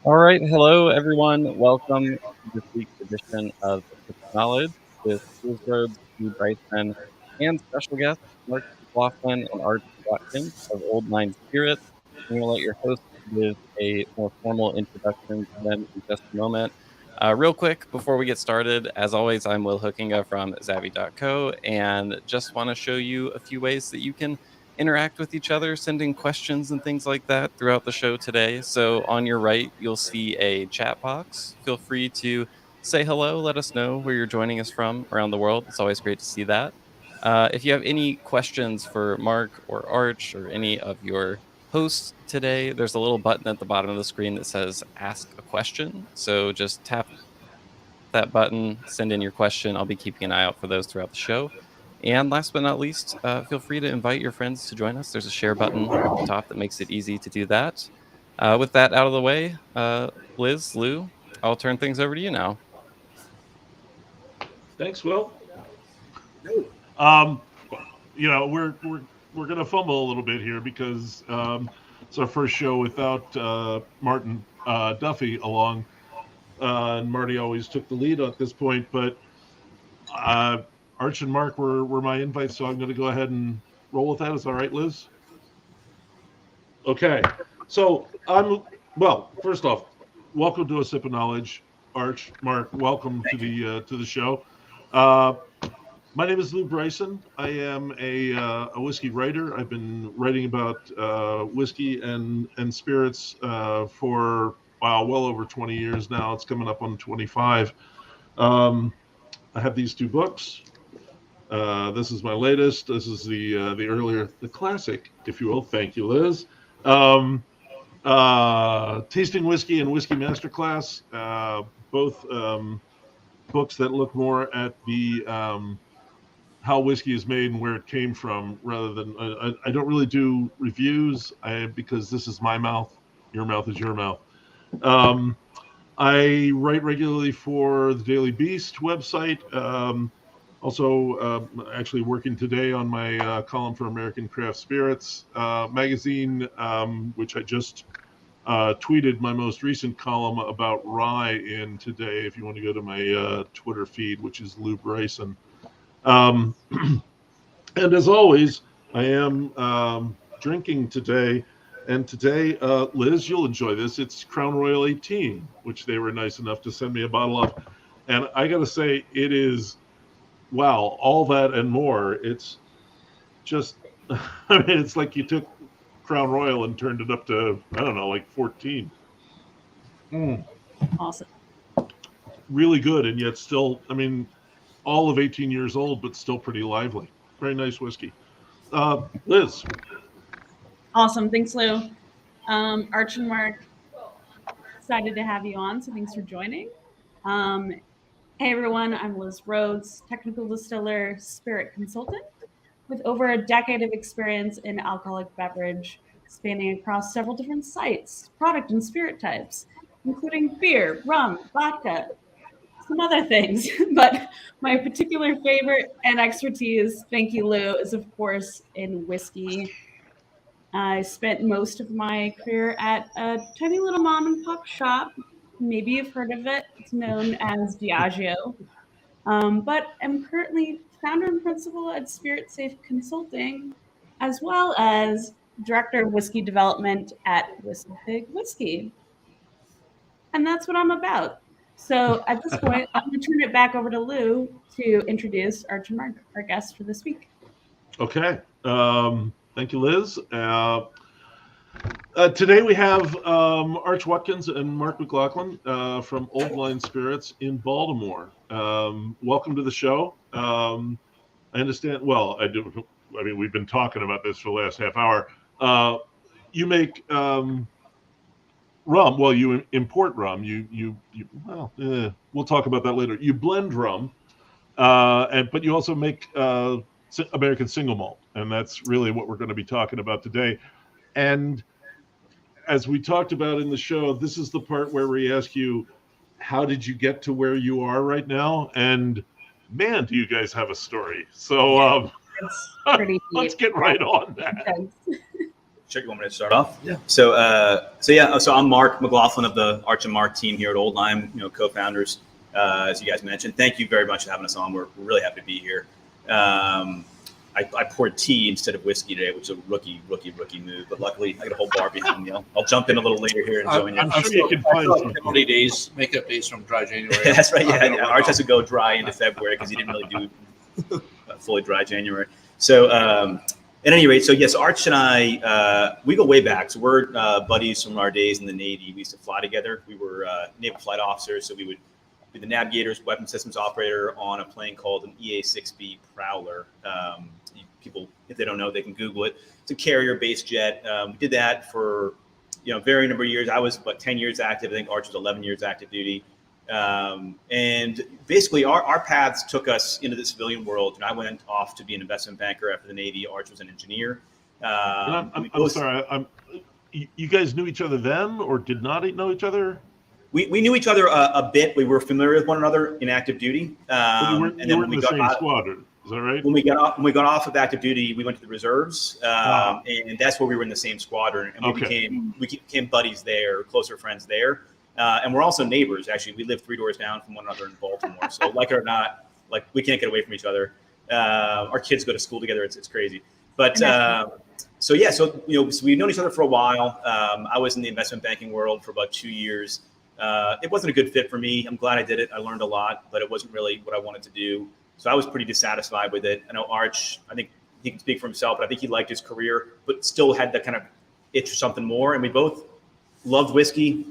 All right, hello everyone. Welcome to this week's edition of Sip Knowledge with Rhodes, Lew Bryson, and special guests Mark McLaughlin and Art Watkins of Old Nine Spirits. I'm going to let your host give a more formal introduction to them in just a moment. Real quick, before we get started, as always, I'm Will Hookinga from Zavvy.co and just want to show you a few ways that you can interact with each other, sending questions and things like that throughout the show today. So on your right, you'll see a chat box. Feel free to say hello, let us know where you're joining us from around the world. It's always great to see that. If you have any questions for Mark or Arch or any of your hosts today, there's a little button at the bottom of the screen that says ask a question. So just tap that button, send in your question. I'll be keeping an eye out for those throughout the show. And last but not least, feel free to invite your friends to join us. There's a share button up at the top that makes it easy to do that. With that out of the way, Liz, Lou, I'll turn things over to you now. Thanks, Will. Um, we're gonna fumble a little bit here because it's our first show without Martin Duffy along, and Marty always took the lead at this point. But uh, Arch and Mark were my invites, so I'm going to go ahead and roll with that. Is that all right, Liz? Okay. So first off, welcome to A Sip of Knowledge, Arch, Mark. Welcome to the show. Uh, My name is Lew Bryson. I am a whiskey writer. I've been writing about whiskey and spirits for well over 20 years now. It's coming up on 25. Um, I have these two books. This is my latest. This is the classic, if you will. Thank you, Liz. Um, Tasting Whiskey and Whiskey Masterclass. Both books that look more at the how whiskey is made and where it came from, rather than I don't really do reviews because this is my mouth. Your mouth is your mouth. Um, I write regularly for the Daily Beast website. Also, actually working today on my column for American Craft Spirits magazine, which I just tweeted my most recent column about rye in today. If you want to go to my Twitter feed, which is Lew Bryson. Um, and as always, I am drinking today. And today, Liz, you'll enjoy this. It's Crown Royal 18, which they were nice enough to send me a bottle of. And I got to say, it is, wow, all that and more. It's just, I mean, it's like you took Crown Royal and turned it up to, I don't know, like 14. Awesome. Really good. And yet still, I mean, all of 18 years old, but still pretty lively. Very nice whiskey. Liz. Awesome. Thanks, Lou. Arch and Mark, excited to have you on. So thanks for joining. Hey, everyone. I'm Liz Rhodes, technical distiller, spirit consultant with over a decade of experience in alcoholic beverage, spanning across several different sites, product and spirit types, including beer, rum, vodka, some other things. But my particular favorite and expertise, thank you, Lou, is of course in whiskey. I spent most of my career at a tiny little mom and pop shop. Maybe you've heard of it. It's known as DIAGEO. But I'm currently founder and principal at Spirit Safe Consulting, as well as director of whiskey development at Whistle Pig Whiskey. And that's what I'm about. So at this point, I'm going to turn it back over to Lou to introduce Arch and Mark, our guests for this week. Okay. Thank you, Liz. Today we have Arch Watkins and Mark McLaughlin from Old Line Spirits in Baltimore. Welcome to the show. I understand. Well, I do. I mean, we've been talking about this for the last half hour. You make rum. Well, you import rum. We'll talk about that later. You blend rum, but you also make American single malt, and that's really what we're going to be talking about today. And as we talked about in the show, this is the part where we ask you, how did you get to where you are right now? And man, do you guys have a story. So It's pretty let's deep. get right on that. Sure, you want me to start off? Yeah. So I'm Mark McLaughlin of the Arch and Mark team here at Old Lime, co-founders, as you guys mentioned. Thank you very much for having us on. We're really happy to be here. I poured tea instead of whiskey today, which is a rookie move. But luckily, I got a whole bar behind me. I'll jump in a little later here and join you. I'm sure you can find some 40 days, makeup days from dry January. That's right. Yeah, Arch has to go dry into February because he didn't really do fully dry January. So, at any rate, so yes, Arch and I, we go way back. So we're buddies from our days in the Navy. We used to fly together. We were naval flight officers, so we would be the navigators, weapon systems operator on a plane called an EA-6B Prowler. People, if they don't know, they can Google it. It's a carrier-based jet. We did that for varying number of years. I was 10 years active. I think Arch was 11 years active duty. And basically our paths took us into the civilian world, and I went off to be an investment banker after the Navy. Arch was an engineer. I'm sorry. You guys knew each other then, or did not know each other? We knew each other a bit. We were familiar with one another in active duty. You weren't in the same squadron. Is that right? When we got off of active duty, we went to the reserves, and that's where we were in the same squadron, and we became buddies there, closer friends there. And we're also neighbors. Actually, we live 3 doors down from one another in Baltimore. So, like it or not, we can't get away from each other. Our kids go to school together. It's crazy. But so we've known each other for a while. I was in the investment banking world for about 2 years. It wasn't a good fit for me. I'm glad I did it. I learned a lot, but it wasn't really what I wanted to do. So I was pretty dissatisfied with it. I know Arch, I think he can speak for himself, but I think he liked his career, but still had that kind of itch for something more. And we both loved whiskey,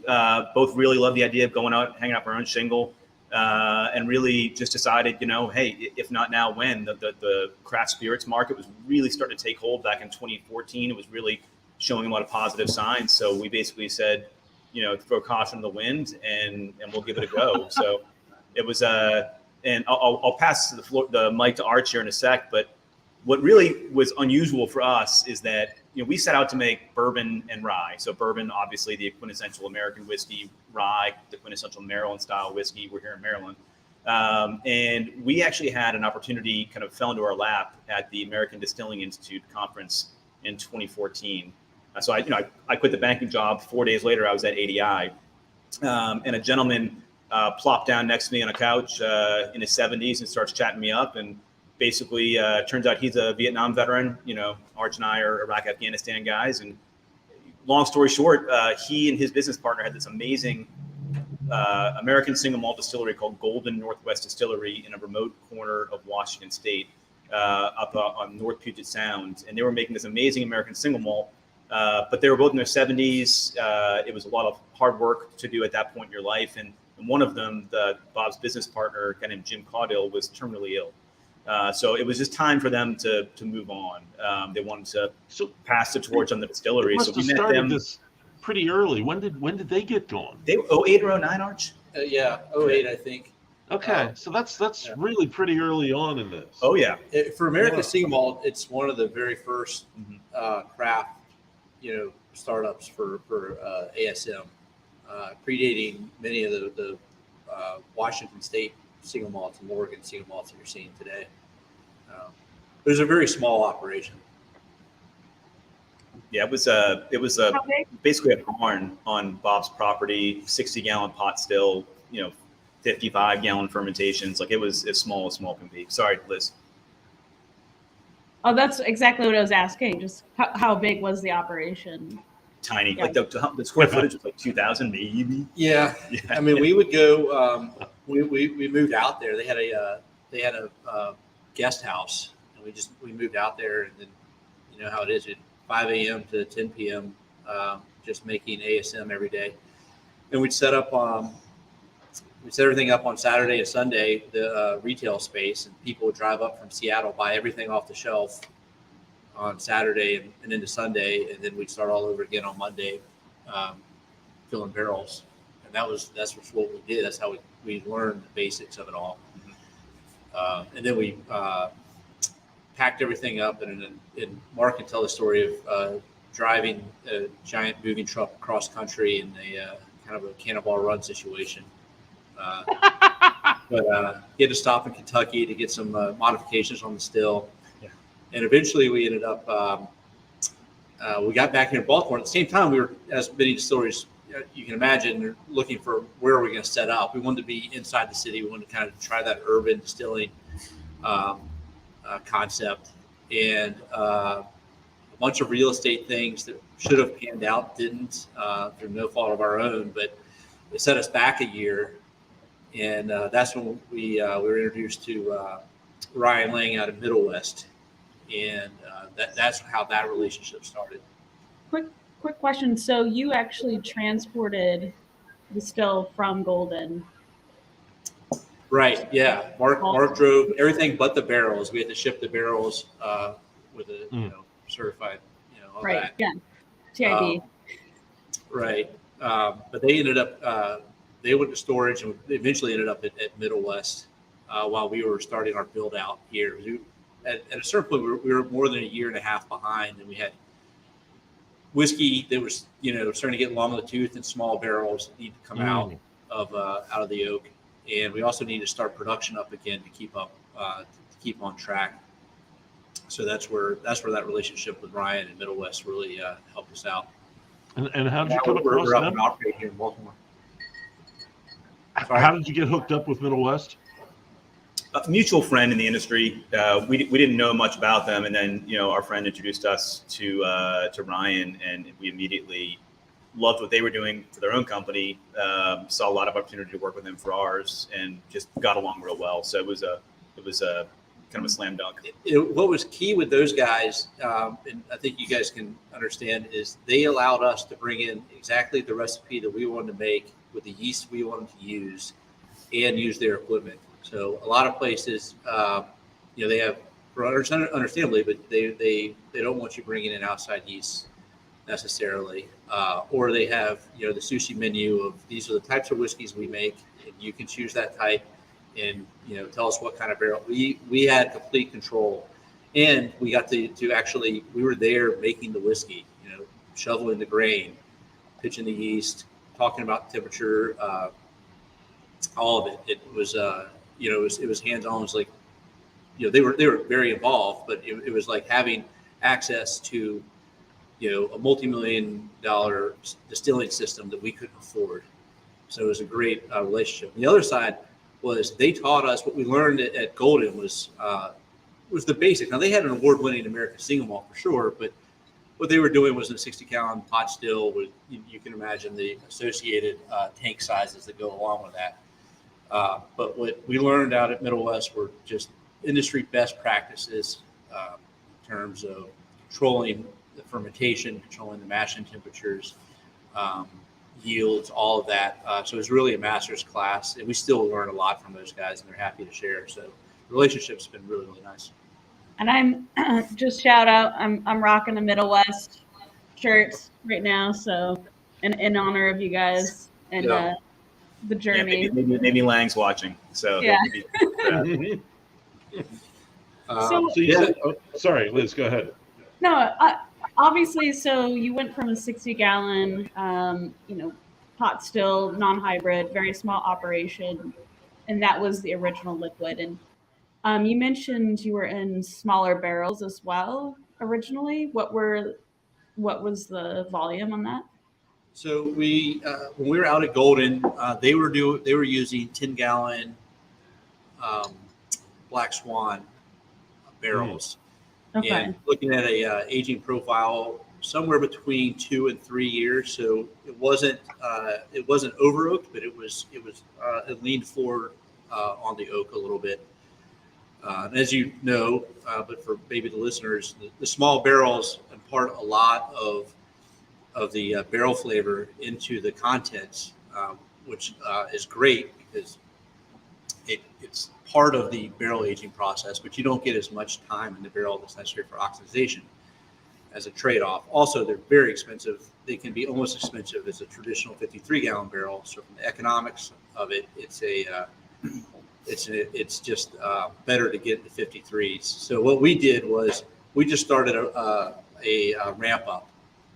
both really loved the idea of going out, hanging out our own shingle, and really just decided, hey, if not now, when? The craft spirits market was really starting to take hold back in 2014. It was really showing a lot of positive signs. So we basically said, throw caution to the wind and we'll give it a go. So it was, and I'll pass the mic to Arch here in a sec, but what really was unusual for us is that we set out to make bourbon and rye. So bourbon, obviously the quintessential American whiskey, rye, the quintessential Maryland style whiskey. We're here in Maryland. And we actually had an opportunity kind of fell into our lap at the American Distilling Institute conference in 2014. So I quit the banking job. 4 days later, I was at ADI, and a gentleman plopped down next to me on a couch in his 70s and starts chatting me up. And basically, turns out he's a Vietnam veteran. Arch and I are Iraq, Afghanistan guys. And long story short, he and his business partner had this amazing American single malt distillery called Golden Northwest Distillery in a remote corner of Washington State, up on North Puget Sound. And they were making this amazing American single malt. But they were both in their 70s. It was a lot of hard work to do at that point in your life. And one of them, Bob's business partner, a guy named Jim Caudill, was terminally ill. So it was just time for them to move on. They wanted to pass the torch on the distillery. So we met them this pretty early. When did they get going? They 08 or 09, Arch? Yeah, 08, I think. Okay, so that's really pretty early on in this. Oh yeah. For American Single Malt, it's one of the very first craft, startups for ASM, predating many of the Washington State single malts and Oregon single malts that you're seeing today. It was a very small operation. Yeah, it was basically a barn on Bob's property, 60-gallon pot still, 55-gallon fermentations. It was as small as small can be. Sorry, Liz. Oh, that's exactly what I was asking. Just how big was the operation? Tiny. Yeah. The square footage was 2,000 maybe. Yeah. I mean, we would go. We moved out there. They had a guest house, and we moved out there, and then you know how it is at 5 a.m. to 10 p.m. Just making ASM every day, and we'd set everything up on Saturday and Sunday, the retail space, and people would drive up from Seattle, buy everything off the shelf on Saturday and into Sunday, and then we'd start all over again on Monday, filling barrels. And that's what we did. That's how we learned the basics of it all. And then we packed everything up, and Mark can tell the story of driving a giant moving truck across country in a kind of a cannonball run situation. But he had to stop in Kentucky to get some modifications on the still. Yeah. And eventually we ended up we got back here in Baltimore. At the same time, we were, as many distilleries you can imagine, looking for where are we going to set up. We wanted to be inside the city. We wanted to kind of try that urban distilling concept, and a bunch of real estate things that should have panned out didn't, through no fault of our own, but it set us back a year. And that's when we were introduced to Ryan Lang out of Middle West, and that's how that relationship started. Quick question. So you actually transported the still from Golden? Right. Yeah. Mark drove everything but the barrels. We had to ship the barrels with a certified, all right. that. Yeah. TID. Right. But they ended up they went to storage and eventually ended up at Middle West while we were starting our build out here. At a certain point, we were more than a year and a half behind, and we had whiskey that was starting to get long in the tooth, and small barrels need to come out of the oak, and we also need to start production up again to keep up to keep on track. So that's where that relationship with Ryan and Middle West really helped us out. And how did you come across we're up them? and operate here in Baltimore. How did you get hooked up with Middle West? A mutual friend in the industry. We didn't know much about them, and then our friend introduced us to Ryan, and we immediately loved what they were doing for their own company. Saw a lot of opportunity to work with them for ours, and just got along real well. So it was a kind of a slam dunk. What was key with those guys, and I think you guys can understand, is they allowed us to bring in exactly the recipe that we wanted to make with the yeast we wanted to use, and use their equipment. So a lot of places, they have, understandably, but they don't want you bringing in outside yeast necessarily, or they have the sushi menu of these are the types of whiskeys we make, and you can choose that type, and tell us what kind of barrel. We had complete control, and we got to actually, we were there making the whiskey, shoveling the grain, pitching the yeast, talking about temperature, all of it. It was it was hands-on. It was like, they were very involved, but it was like having access to, a multi-million-dollar distilling system that we couldn't afford. So it was a great relationship. And the other side was they taught us what we learned at Golden was the basic. Now they had an award-winning American single malt for sure, but what they were doing was in a 60-gallon pot still with, you can imagine the associated tank sizes that go along with that. But what we learned out at Middle West were just industry best practices in terms of controlling the fermentation, controlling the mashing temperatures, yields, all of that. So it was really a master's class, and we still learn a lot from those guys, and they're happy to share. So the relationship's been really, really nice. And I'm just shout out. I'm rocking the Middle West shirts right now, so in honor of you guys and the journey. Yeah, maybe Lang's watching. So yeah. So you said, sorry, Liz, go ahead. No, obviously. So you went from a 60-gallon, pot still, non-hybrid, very small operation, and that was the original liquid. And you mentioned you were in smaller barrels as well originally. What was the volume on that? So we, when we were out at Golden, they were using 10-gallon Black Swan barrels. Okay. And looking at a aging profile somewhere between 2 and 3 years. So it wasn't over oaked, but it leaned forward on the oak a little bit. And as you know, but for maybe the listeners, the small barrels impart a lot of the barrel flavor into the contents, which is great because it's part of the barrel aging process, but you don't get as much time in the barrel that's necessary for oxidization as a trade-off. Also, they're very expensive. They can be almost as expensive as a traditional 53-gallon barrel. So from the economics of it, it's just better to get the 53s. So what we did was we just started a ramp up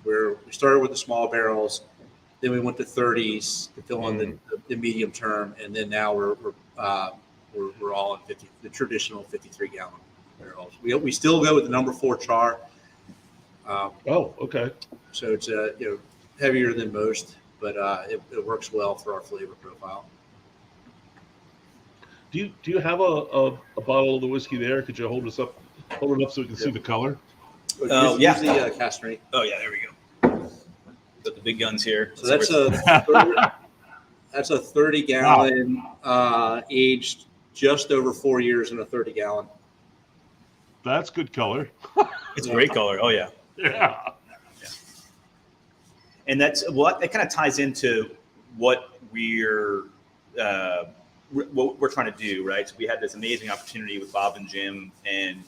where we started with the small barrels, then we went to 30s to fill in the medium term, and then now we're all in the traditional 53-gallon barrels. We still go with the number 4 char. Oh, okay. So it's heavier than most, but it works well for our flavor profile. Do you have a bottle of the whiskey there? Could you hold it up so we can see the color? Oh, yeah. Use the castrate. Oh yeah, there we go. Got the big guns here. So that's a 30-gallon aged just over 4 years in a 30-gallon. That's good color. It's a great color. Oh yeah. Yeah. And that's that kind of ties into what we're trying to do, right? So we had this amazing opportunity with Bob and Jim, and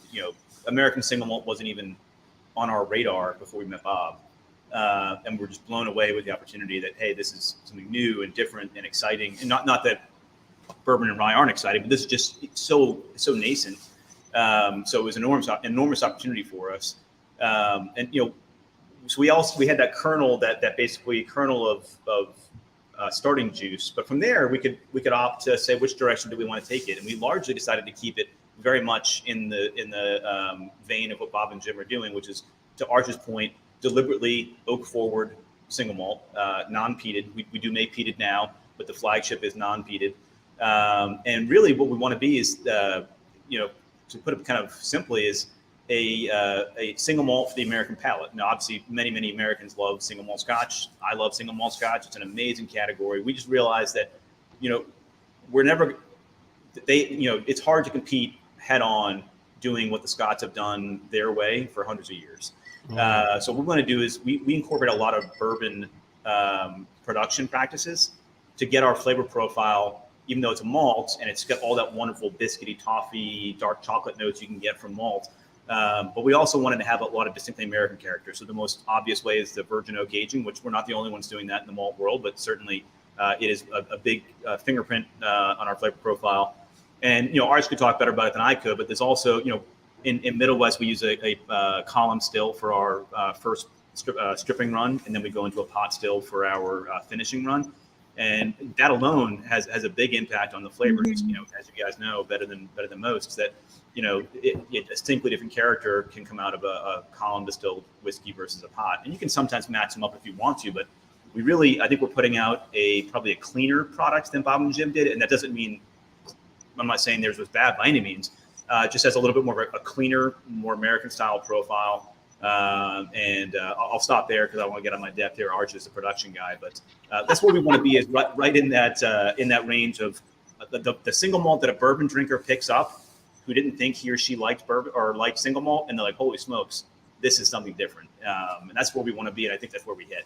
American Single Malt wasn't even on our radar before we met Bob, and we're just blown away with the opportunity that, hey, this is something new and different and exciting, and not that bourbon and rye aren't exciting, but this is just so nascent. So it was an enormous opportunity for us, and so we had that kernel that basically kernel of starting juice, but from there we could opt to say which direction do we want to take it, and we largely decided to keep it very much in the vein of what Bob and Jim are doing, which is, to Arch's point, deliberately oak forward single malt, non-peated. We do make peated now, but the flagship is non-peated, and really what we want to be is to put it kind of simply, is a single malt for the American palate. Now, obviously, many Americans love single malt Scotch. I love single malt Scotch. It's an amazing category. We just realized that, we're never. It's hard to compete head on doing what the Scots have done their way for hundreds of years. So what we want to do is we incorporate a lot of bourbon production practices to get our flavor profile, even though it's a malt and it's got all that wonderful biscuity, toffee, dark chocolate notes you can get from malt. But we also wanted to have a lot of distinctly American characters. So the most obvious way is the virgin oak aging, which we're not the only ones doing that in the malt world, but certainly it is a big fingerprint on our flavor profile. And, Arch could talk better about it than I could, but there's also, in Middle West, we use a column still for our first stripping run, and then we go into a pot still for our finishing run. And that alone has a big impact on the flavors. Mm-hmm. As you guys know better than most, that a distinctly different character can come out of a column distilled whiskey versus a pot, and you can sometimes match them up if you want to. But I think we're putting out probably a cleaner product than Bob and Jim did, and that doesn't mean, I'm not saying theirs was bad by any means. Just has a little bit more of a cleaner, more American style profile. And I'll stop there because I want to get on my depth here. Arch is the production guy, but that's where we want to be, is right in that range of the single malt that a bourbon drinker picks up, who didn't think he or she liked bourbon or liked single malt, and they're like, holy smokes, this is something different. And that's where we want to be, and I think that's where we hit.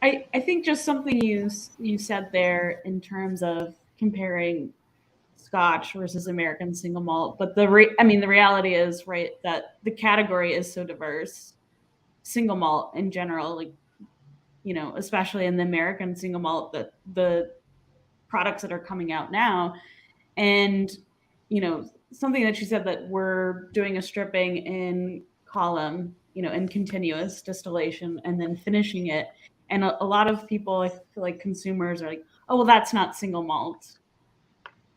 I think just something you said there in terms of comparing Scotch versus American single malt, but the reality is, right, that the category is so diverse. Single malt in general, especially in the American single malt, that the products that are coming out now, and something that you said, that we're doing a stripping in column, in continuous distillation, and then finishing it, and a lot of people, I feel like consumers, are like, oh, well, that's not single malt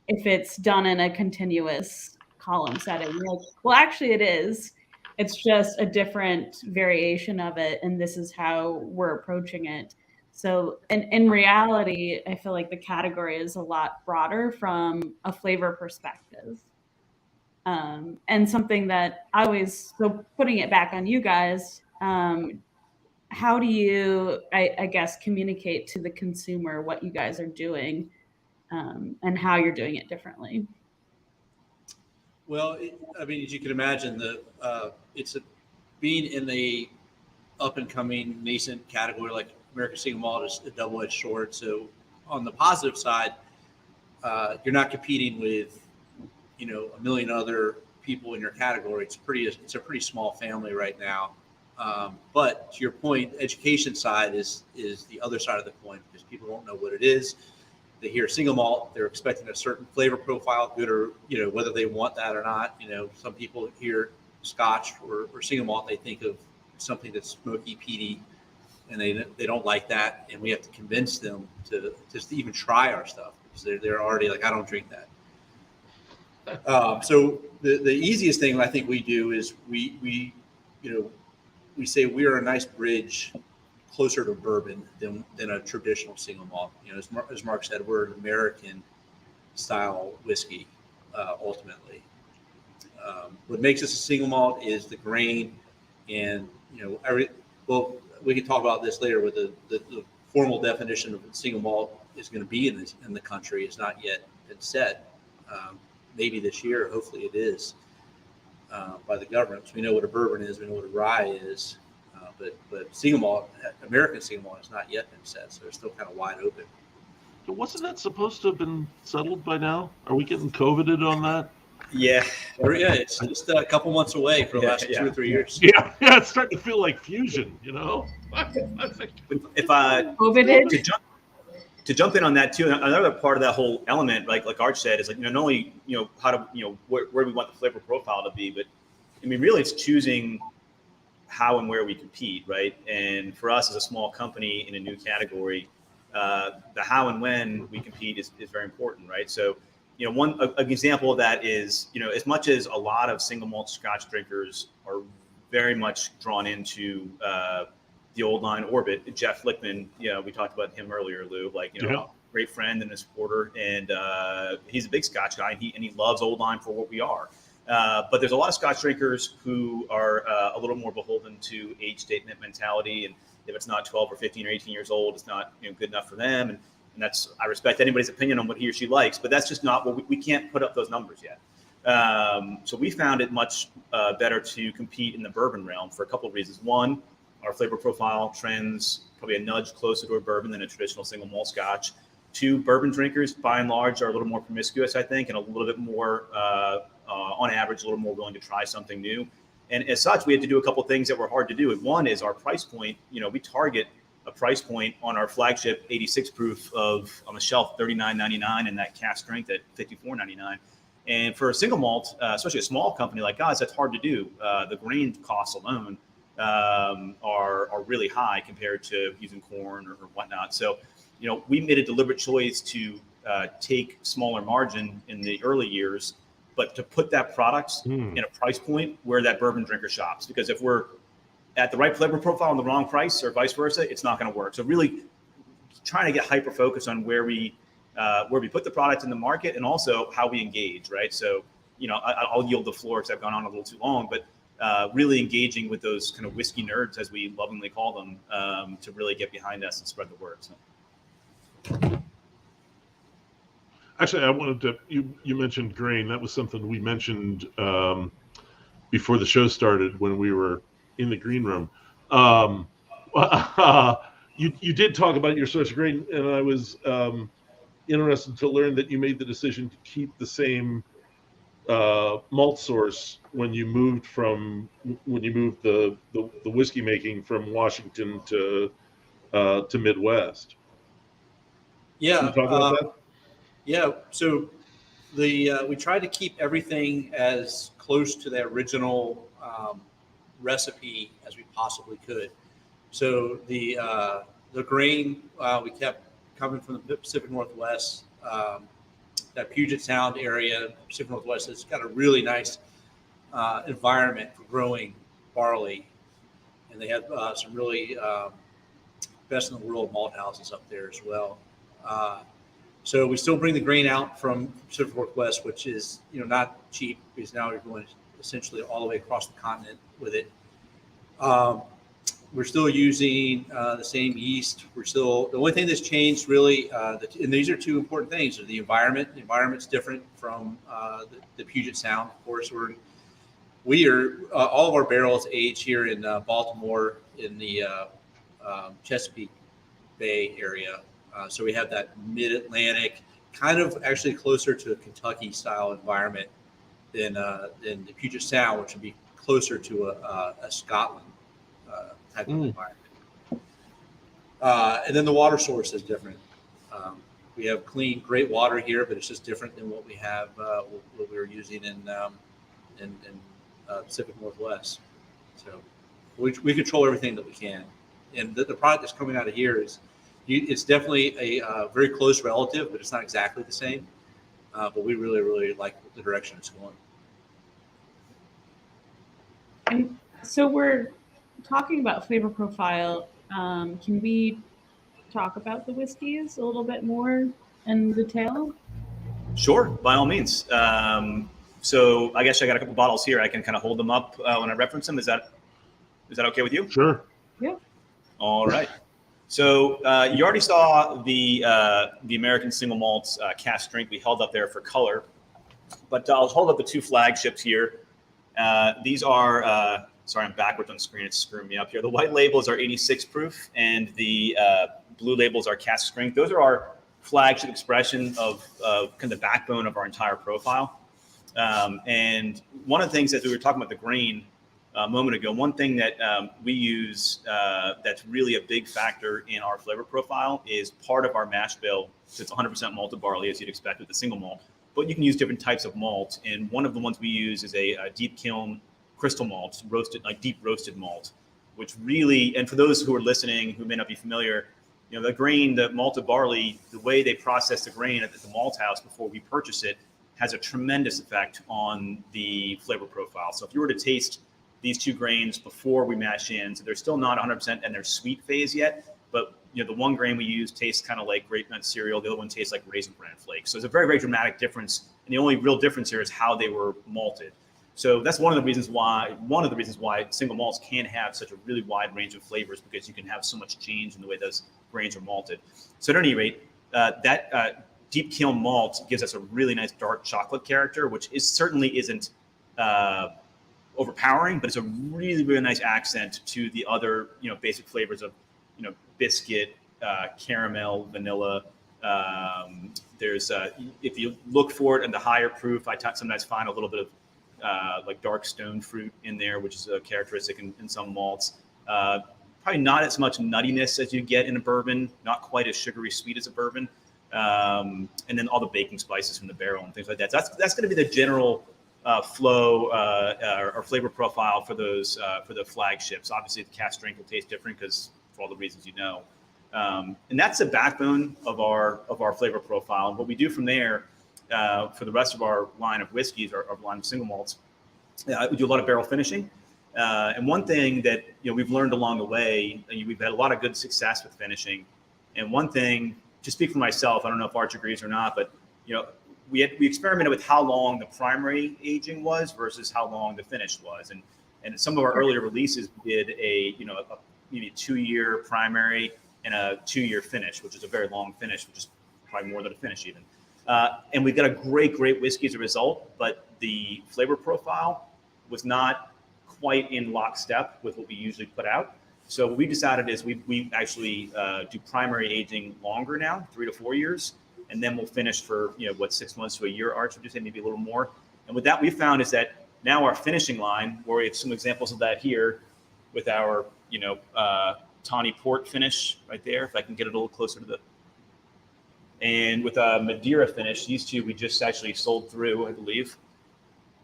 if it's done in a continuous column setting. Like, well, actually it is. It's just a different variation of it, and this is how we're approaching it. So in reality, I feel like the category is a lot broader from a flavor perspective. And something that so putting it back on you guys, how do you, I guess, communicate to the consumer what you guys are doing, and how you're doing it differently? Well, as you can imagine, being in the up and coming nascent category like American single malt is a double-edged sword. So on the positive side, you're not competing with a million other people in your category. It's a pretty small family right now. But to your point, education side is the other side of the coin, because people don't know what it is. They hear single malt, they're expecting a certain flavor profile, good or, whether they want that or not. Some people hear Scotch or single malt, they think of something that's smoky, peaty, and they don't like that. And we have to convince them to just even try our stuff, because they're already like, I don't drink that. So the easiest thing I think we do is we we say we are a nice bridge closer to bourbon than a traditional single malt. As Mark said, we're an American style whiskey ultimately. What makes us a single malt is the grain, and we can talk about this later. With the formal definition of single malt is going to be in the country. It's not yet been set. Maybe this year, hopefully it is by the government. So we know what a bourbon is. We know what a rye is. But single malt, American single malt, has not yet been set, so they're still kind of wide open. So wasn't that supposed to have been settled by now? Are we getting COVIDed on that? Yeah. It's just a couple months away for the last 2 or 3 years. Yeah, it's starting to feel like fusion, I think. If COVID to jump in on that too, another part of that whole element, like Arch said, is like not only how to where we want the flavor profile to be, but I mean really it's choosing how and where we compete, right? And for us as a small company in a new category, the how and when we compete is very important, right? So, an example of that is, as much as a lot of single malt Scotch drinkers are very much drawn into the old line orbit, Jeff Lickman, we talked about him earlier, Lou, great friend and a supporter, and he's a big Scotch guy, and he loves old line for what we are. But there's a lot of Scotch drinkers who are a little more beholden to age statement mentality, and if it's not 12 or 15 or 18 years old, it's not good enough for them. And that's, I respect anybody's opinion on what he or she likes, but that's just not what we can't put up those numbers yet. So we found it much better to compete in the bourbon realm for a couple of reasons. One, our flavor profile trends probably a nudge closer to a bourbon than a traditional single malt Scotch. Two, bourbon drinkers by and large are a little more promiscuous, I think, and a little bit more on average, a little more willing to try something new. And as such, we had to do a couple of things that were hard to do. And one is our price point. We target a price point on our flagship 86 proof of on the shelf $39.99 and that cask strength at $54.99. And for a single malt, especially a small company like us, that's hard to do. The grain costs alone are really high compared to using corn or whatnot. So, we made a deliberate choice to take smaller margin in the early years, but to put that product in a price point where that bourbon drinker shops. Because if we're at the right flavor profile and the wrong price or vice versa, it's not going to work. So really trying to get hyper focused on where we put the product in the market and also how we engage, right? So, I'll yield the floor because I've gone on a little too long, but really engaging with those kind of whiskey nerds, as we lovingly call them, to really get behind us and spread the word. So. Actually, I wanted to, you mentioned grain. That was something we mentioned before the show started when we were in the green room. You did talk about your source of grain, and I was interested to learn that you made the decision to keep the same malt source when you moved the whiskey making from Washington to Midwest. Yeah. Can you talk about that? Yeah. So we tried to keep everything as close to the original recipe as we possibly could. So the grain we kept coming from the Pacific Northwest, that Puget Sound area, Pacific Northwest. It's got a really nice environment for growing barley, and they have some really best in the world malt houses up there as well. So we still bring the grain out from Pacific Northwest, which is not cheap because now you're going essentially all the way across the continent with it. We're still using the same yeast. The only thing that's changed really, and these are two important things, are the environment. The environment's different from the Puget Sound. Of course, we are all of our barrels age here in Baltimore in the Chesapeake Bay area. So we have that mid-Atlantic, kind of actually closer to a Kentucky style environment than the Puget Sound, which would be closer to a Scotland type of environment. And then the water source is different. We have clean, great water here, but it's just different than what we have, what we were using in Pacific Northwest. So we control everything that we can. And the product that's coming out of here it's definitely a very close relative, but it's not exactly the same. But we really, really like the direction it's going. And So we're talking about flavor profile. Can we talk about the whiskeys a little bit more in detail? Sure, by all means. So I guess I got a couple bottles here. I can kind of hold them up when I reference them. Is that okay with you? Sure. Yeah. All right. So you already saw the American single malts cask strength we held up there for color, but I'll hold up the two flagships here. These are sorry, I'm backwards on the screen. It's screwing me up here. The white labels are 86 proof, and the blue labels are cask strength. Those are our flagship expression of kind of the backbone of our entire profile. And one of the things, as we were talking about the grain a moment ago, one thing that we use that's really a big factor in our flavor profile is part of our mash bill. So it's 100% malted barley, as you'd expect with a single malt. But you can use different types of malt, and one of the ones we use is a deep kiln crystal malt, roasted, like deep roasted malt, which really, and for those who are listening who may not be familiar, the grain, the malted barley, the way they process the grain at the malt house before we purchase it has a tremendous effect on the flavor profile. So if you were to taste these two grains before we mash in, so they're still not 100% in their sweet phase yet, but the one grain we use tastes kind of like grape nut cereal. The other one tastes like raisin bran flakes. So it's a very, very dramatic difference. And the only real difference here is how they were malted. So that's one of the reasons why single malts can have such a really wide range of flavors, because you can have so much change in the way those grains are malted. So at any rate, that deep kiln malt gives us a really nice dark chocolate character, which certainly isn't overpowering, but it's a really, really nice accent to the other, basic flavors of, biscuit, caramel, vanilla. There's if you look for it in the higher proof, I sometimes find a little bit of like dark stone fruit in there, which is a characteristic in some malts. Probably not as much nuttiness as you get in a bourbon, not quite as sugary sweet as a bourbon. And then all the baking spices from the barrel and things like that. So that's going to be the general flow or flavor profile for those for the flagships. Obviously, the cask strength will taste different because for all the reasons you know. And that's the backbone of our flavor profile. And what we do from there for the rest of our line of whiskeys, our line of single malts, we do a lot of barrel finishing. And one thing that we've learned along the way, we've had a lot of good success with finishing. And one thing, to speak for myself, I don't know if Arch agrees or not, but we experimented with how long the primary aging was versus how long the finish was. And some of our earlier releases did maybe a 2-year primary and a 2-year finish, which is a very long finish, which is probably more than a finish even. And we got a great whiskey as a result, but the flavor profile was not quite in lockstep with what we usually put out. So what we decided is we actually do primary aging longer now, 3 to 4 years, and then we'll finish for 6 months to a year. Arch would you say maybe a little more? And with that, we found is that now our finishing line, where we have some examples of that here, with our tawny port finish right there. If I can get it a little closer to the. And with a Madeira finish, these two we just actually sold through, I believe.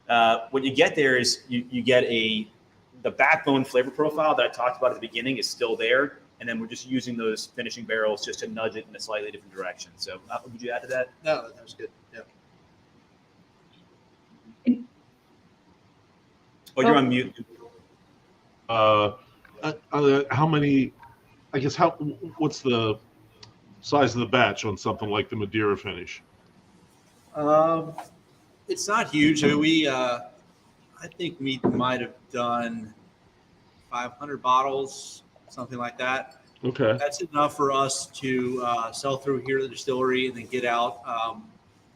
What you get there is you get the backbone flavor profile that I talked about at the beginning is still there, and then we're just using those finishing barrels just to nudge it in a slightly different direction. So would you add to that? No, that was good. Yeah. Oh, you're on mute. How many? I guess what's the size of the batch on something like the Madeira finish? It's not huge. I mean, I think we might have done 500 bottles, something like that. Okay. That's enough for us to sell through here at the distillery and then get out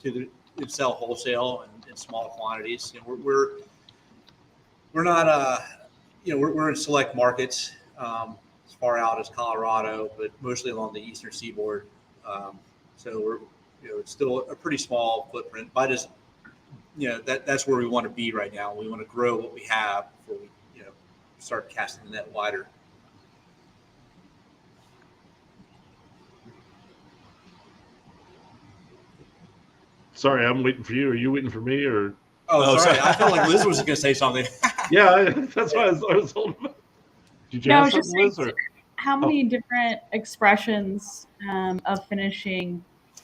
to sell wholesale in small quantities. We're not we're in select markets as far out as Colorado, but mostly along the eastern seaboard. So we're it's still a pretty small footprint, but that's where we want to be right now. We want to grow what we have before we start casting the net wider. Sorry, I'm waiting for you. Are you waiting for me or? Oh, sorry. I felt like Liz was going to say something. Yeah, that's why I was holding. Did you have something, Liz? Or? How many different expressions of finishing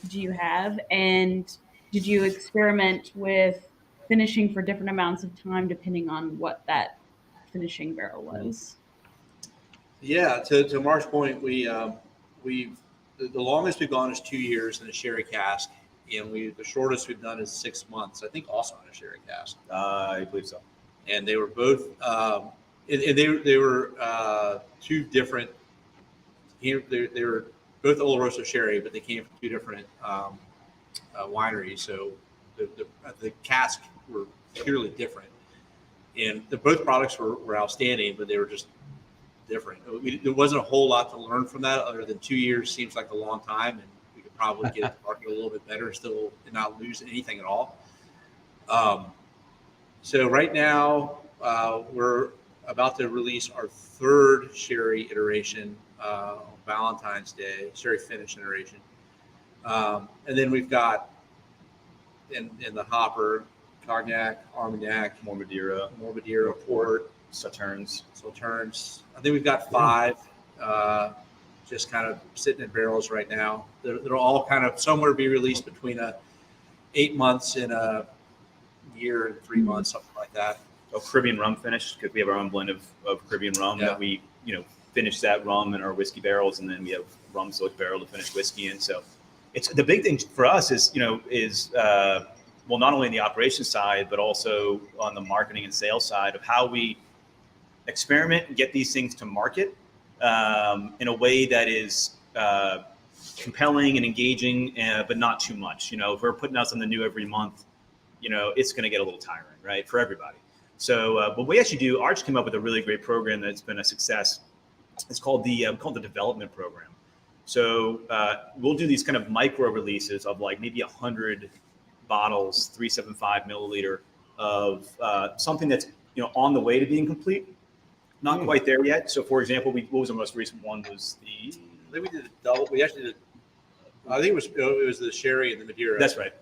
do you have? And did you experiment with finishing for different amounts of time depending on what that finishing barrel was. Yeah, to Mark's point, we've the longest we've gone is 2 years in a sherry cask, and the shortest we've done is 6 months. I think also in a sherry cask. I believe so. And they were both, and they were two different. They were both Oloroso sherry, but they came from two different wineries. So the cask were purely different, and both products were outstanding, but they were just different. There wasn't a whole lot to learn from that, other than 2 years seems like a long time, and we could probably get it to market a little bit better, still and not lose anything at all. So right now we're about to release our third sherry iteration on Valentine's Day, sherry finish iteration, and then we've got in the hopper cognac, Armagnac, Morbidira, port, Sauternes. I think we've got 5 just kind of sitting in barrels right now. They're all kind of somewhere be released between 8 months and a year and 3 months, something like that. Oh, Caribbean rum finish, because we have our own blend of Caribbean rum that we, finish that rum in our whiskey barrels, and then we have rum soaked barrel to finish whiskey in. So it's the big thing for us is well, not only in the operations side, but also on the marketing and sales side of how we experiment and get these things to market in a way that is compelling and engaging, but not too much. If we're putting out something new every month, it's going to get a little tiring, right, for everybody. So what we actually do, Arch came up with a really great program that's been a success. It's called the development program. So we'll do these kind of micro releases of like maybe 100 bottles, 375 milliliter of something that's on the way to being complete, not quite there yet. So for example, what was the most recent one? Was I think we did a double. We actually did. I think it was the sherry and the Madeira. That's right.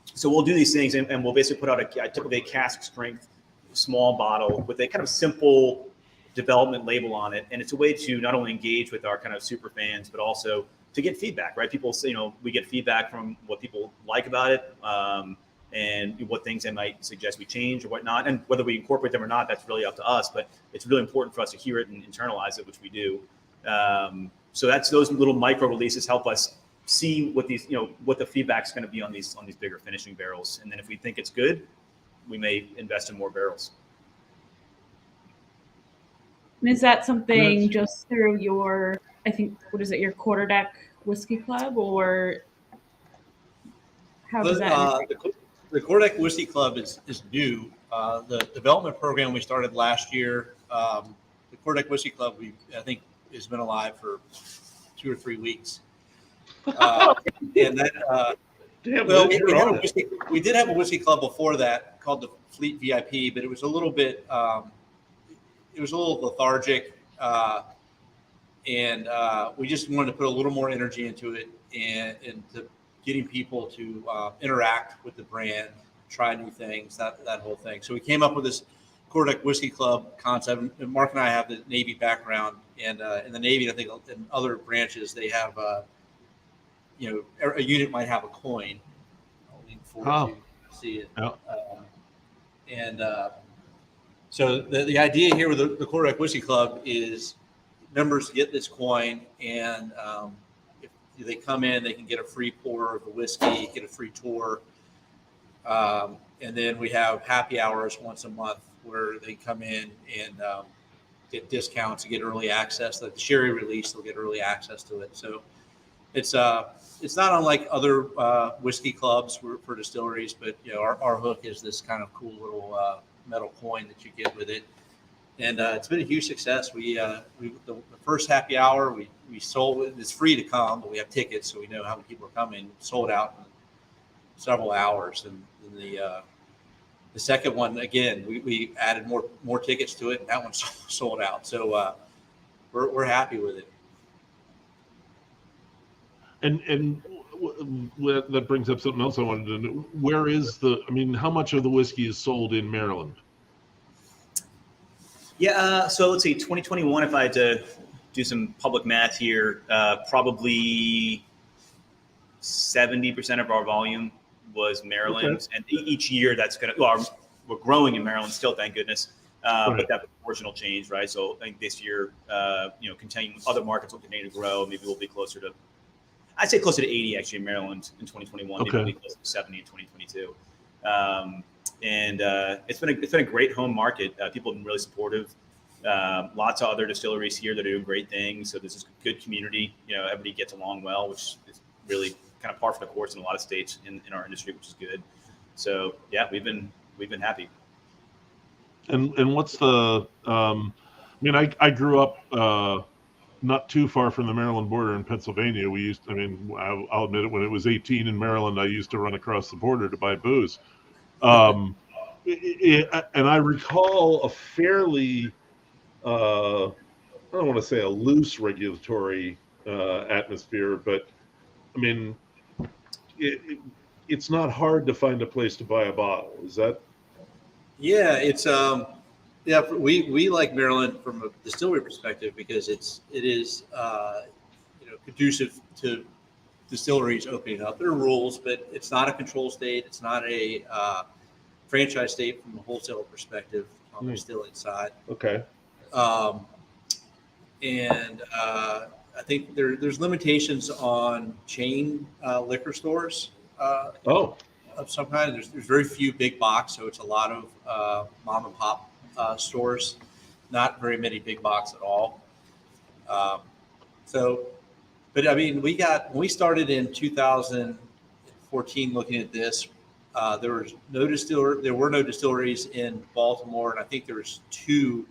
So we'll do these things, and we'll basically put out typically a cask strength small bottle with a kind of simple development label on it, and it's a way to not only engage with our kind of super fans, but also to get feedback, right? People say, we get feedback from what people like about it, and what things they might suggest we change or whatnot, and whether we incorporate them or not, that's really up to us. But it's really important for us to hear it and internalize it, which we do. So those little micro releases help us see what these, what the feedback's going to be on these bigger finishing barrels, and then if we think it's good, we may invest in more barrels. And is that something just through your, I think, what is it, your Quarter Deck Whiskey Club, or how does that? The Quarter Deck Whiskey Club is new. The development program we started last year. The Quarter Deck Whiskey Club, I think, has been alive for 2 or 3 weeks. And that, we did have a whiskey club before that called the Fleet VIP, but it was a little bit. It was a little lethargic, and we just wanted to put a little more energy into it and to getting people to interact with the brand, try new things, that whole thing. So we came up with this Quarter Deck Whiskey Club concept. And Mark and I have the Navy background, and in the Navy, I think in other branches they have, a unit might have a coin. I'll lean forward to see it. Yeah. So the idea here with the Quarter Deck Whiskey Club is members get this coin, and if they come in, they can get a free pour of the whiskey, get a free tour, and then we have happy hours once a month where they come in and get discounts and get early access. Like the sherry release, they'll get early access to it. So it's not unlike other whiskey clubs for distilleries, but our hook is this kind of cool little metal coin that you get with it, and it's been a huge success. The first happy hour we sold it. It's free to come, but we have tickets, so we know how many people are coming. Sold out in several hours, and the second one again we added more tickets to it, and that one sold out. So we're happy with it. And that brings up something else I wanted to know. Where is how much of the whiskey is sold in Maryland? Yeah, so let's see, 2021, if I had to do some public math here, probably 70% of our volume was Maryland. Okay. And each year that's we're growing in Maryland still, thank goodness. But that proportion will change, right? So I think this year, continuing other markets will continue to grow. Maybe we'll be closer to, I'd say closer to 80 actually in Maryland in 2021. Maybe we'll be closer to 70 in 2022. It's been a great home market. People have been really supportive. Lots of other distilleries here that are doing great things. So there's this good community. Everybody gets along well, which is really kind of par for the course in a lot of states in our industry, which is good. So yeah, we've been happy. And what's the? I grew up not too far from the Maryland border in Pennsylvania. I'll admit it. When it was 18 in Maryland, I used to run across the border to buy booze. And I recall a fairly, I don't want to say a loose regulatory atmosphere, but I mean, it's not hard to find a place to buy a bottle. Is that? Yeah, it's we like Maryland from a distillery perspective because it is conducive to distilleries opening up. There are rules, but it's not a control state. It's not a franchise state from a wholesaler perspective on the distilling side. Okay. I think there's limitations on chain liquor stores. Of some kind. There's very few big box, so it's a lot of mom and pop stores. Not very many big box at all. But I mean, when we started in 2014 looking at this, there were no distilleries in Baltimore, and I think there was 2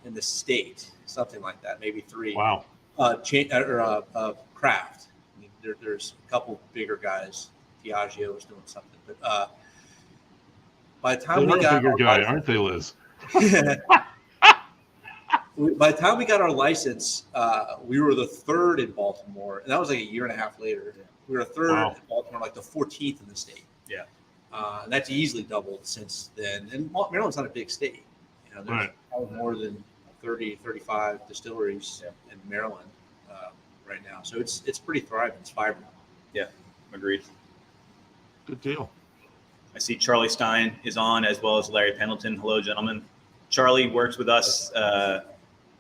in the state, something like that, maybe 3. Wow. Craft. I mean, there's a couple bigger guys. DIAGEO was doing something, but by the time we got a bigger guy, aren't they, Liz? By the time we got our license, we were the 3rd in Baltimore, and that was like a year and a half later. We were 3rd in Baltimore, like the 14th in the state. Yeah, and that's easily doubled since then. And Maryland's not a big state. There's probably more than 30, 35 distilleries in Maryland right now. So it's pretty thriving. It's vibrant. Yeah, agreed. Good deal. I see Charlie Stein is on, as well as Larry Pendleton. Hello, gentlemen. Charlie works with us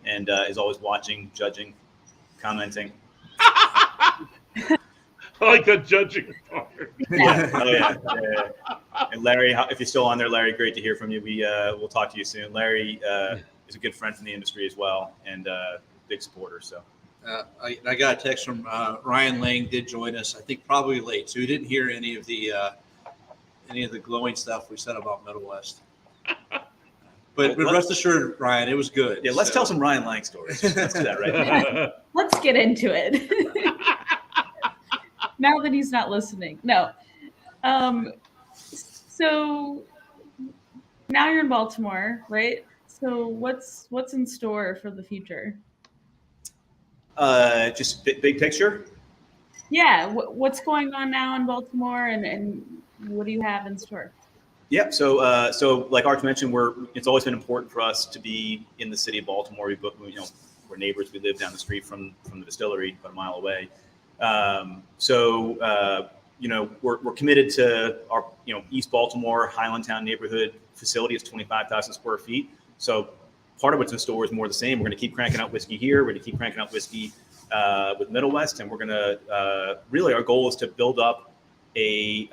and is always watching, judging, commenting. I like that judging part. Yeah. And Larry, if you're still on there, Larry, great to hear from you. We'll talk to you soon. Larry is a good friend from the industry as well, and big supporter. So. I got a text from Ryan Lang did join us. I think probably late, so he didn't hear any of the glowing stuff we said about Middle West. But rest assured, Ryan, it was good. Yeah, let's tell some Ryan Lang stories. Let's do that right now. Let's get into it. Now that he's not listening. No. So now you're in Baltimore, right? So what's in store for the future? Just big picture. Yeah, what's going on now in Baltimore, and what do you have in store? Yeah, so like Arch mentioned, it's always been important for us to be in the city of Baltimore. We're neighbors. We live down the street from the distillery, about a mile away. We're committed to our East Baltimore Highlandtown neighborhood facility. It's 25,000 square feet. So part of what's in store is more the same. We're going to keep cranking out whiskey here. We're going to keep cranking out whiskey with Middle West, and we're going to really, our goal is to build up a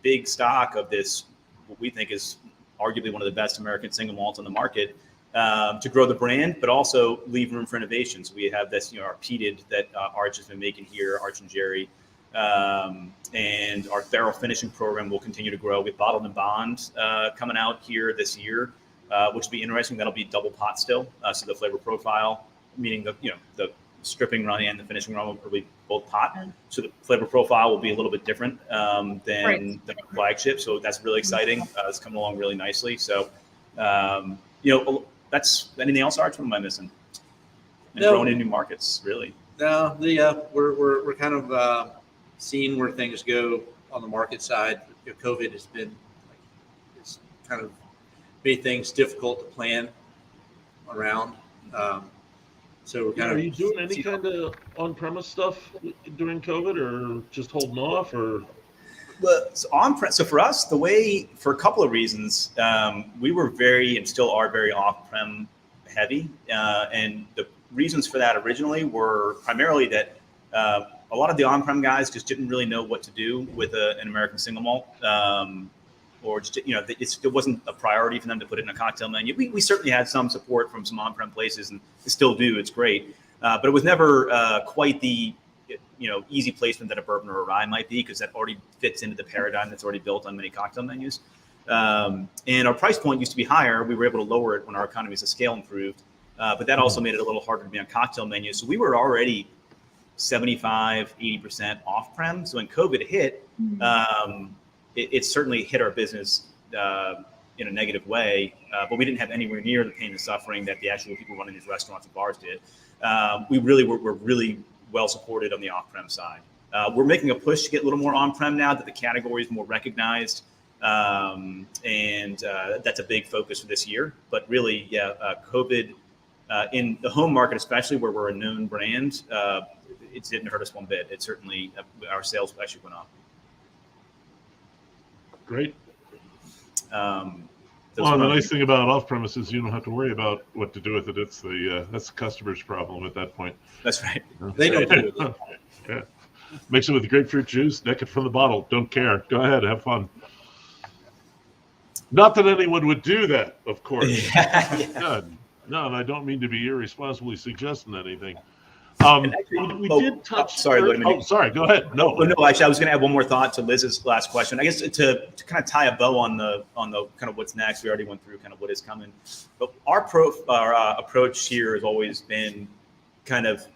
big stock of this, what we think is arguably one of the best American single malts on the market, to grow the brand, but also leave room for innovation. So we have this, our peated that Arch has been making here, Arch and Jerry, and our barrel finishing program will continue to grow. We have bottled and bond coming out here this year. Which will be interesting. That'll be double pot still. So the flavor profile, meaning the stripping run and the finishing run will be both pot. So the flavor profile will be a little bit different than the flagship. So that's really exciting. It's coming along really nicely. So, that's anything else, Arch? What am I missing? And growing in new markets, really. No, we're kind of seeing where things go on the market side. COVID has been it's kind of made things difficult to plan around. So we're kind of. Are you doing any kind of on-premise stuff during COVID, or just holding off, or? Well, so for us, for a couple of reasons, we were very and still are very off-prem heavy, and the reasons for that originally were primarily that a lot of the on-prem guys just didn't really know what to do with an American single malt, or just it wasn't a priority for them to put it in a cocktail menu. We certainly had some support from some on-prem places, and still do. It's great, but it was never quite the easy placement that a bourbon or a rye might be, because that already fits into the paradigm that's already built on many cocktail menus. And our price point used to be higher. We were able to lower it when our economies of scale improved, but that also made it a little harder to be on cocktail menus. So we were already 75, 80% off-prem. So when COVID hit, it certainly hit our business in a negative way, but we didn't have anywhere near the pain and suffering that the actual people running these restaurants and bars did. We really were really well supported on the off-prem side. We're making a push to get a little more on-prem now that the category is more recognized, and that's a big focus for this year. But really, COVID in the home market, especially where we're a known brand, it didn't hurt us one bit. It certainly, our sales actually went up. Great. The nice thing about off-premise is you don't have to worry about what to do with it. It's that's the customer's problem at that point. That's right. They know what to do with it. Yeah. Mix it with the grapefruit juice, neck it from the bottle. Don't care. Go ahead, have fun. Not that anyone would do that, of course. God. No, and I don't mean to be irresponsibly suggesting anything. We did touch. Sorry, sorry. Go ahead. No, actually, I was going to add one more thought to Liz's last question. I guess to kind of tie a bow on the kind of what's next. We already went through kind of what is coming, but our approach here has always been kind of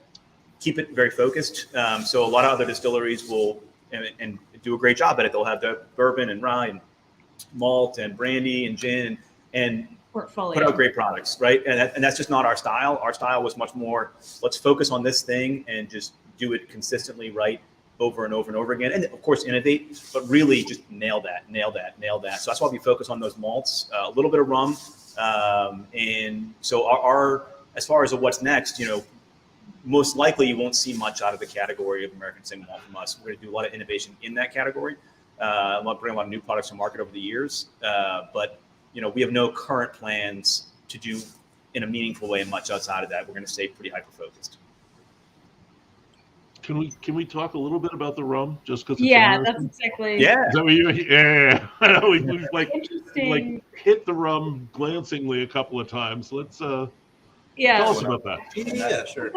keep it very focused. So a lot of other distilleries will and do a great job at it. They'll have the bourbon and rye and malt and brandy and gin and portfolio. Put out great products, right? And that's just not our style. Our style was much more, let's focus on this thing and just do it consistently right over and over and over again. And of course, innovate, but really just nail that. So that's why we focus on those malts, a little bit of rum. And so our as far as what's next, most likely you won't see much out of the category of American single malt from us. We're going to do a lot of innovation in that category. We'll bring a lot of new products to market over the years. But we have no current plans to do in a meaningful way much outside of that. We're going to stay pretty hyper-focused. Can we talk a little bit about the rum, just because? That's exactly. Yeah. Is that what we've interesting. Hit the rum glancingly a couple of times. Let's tell us about that. Yeah, sure.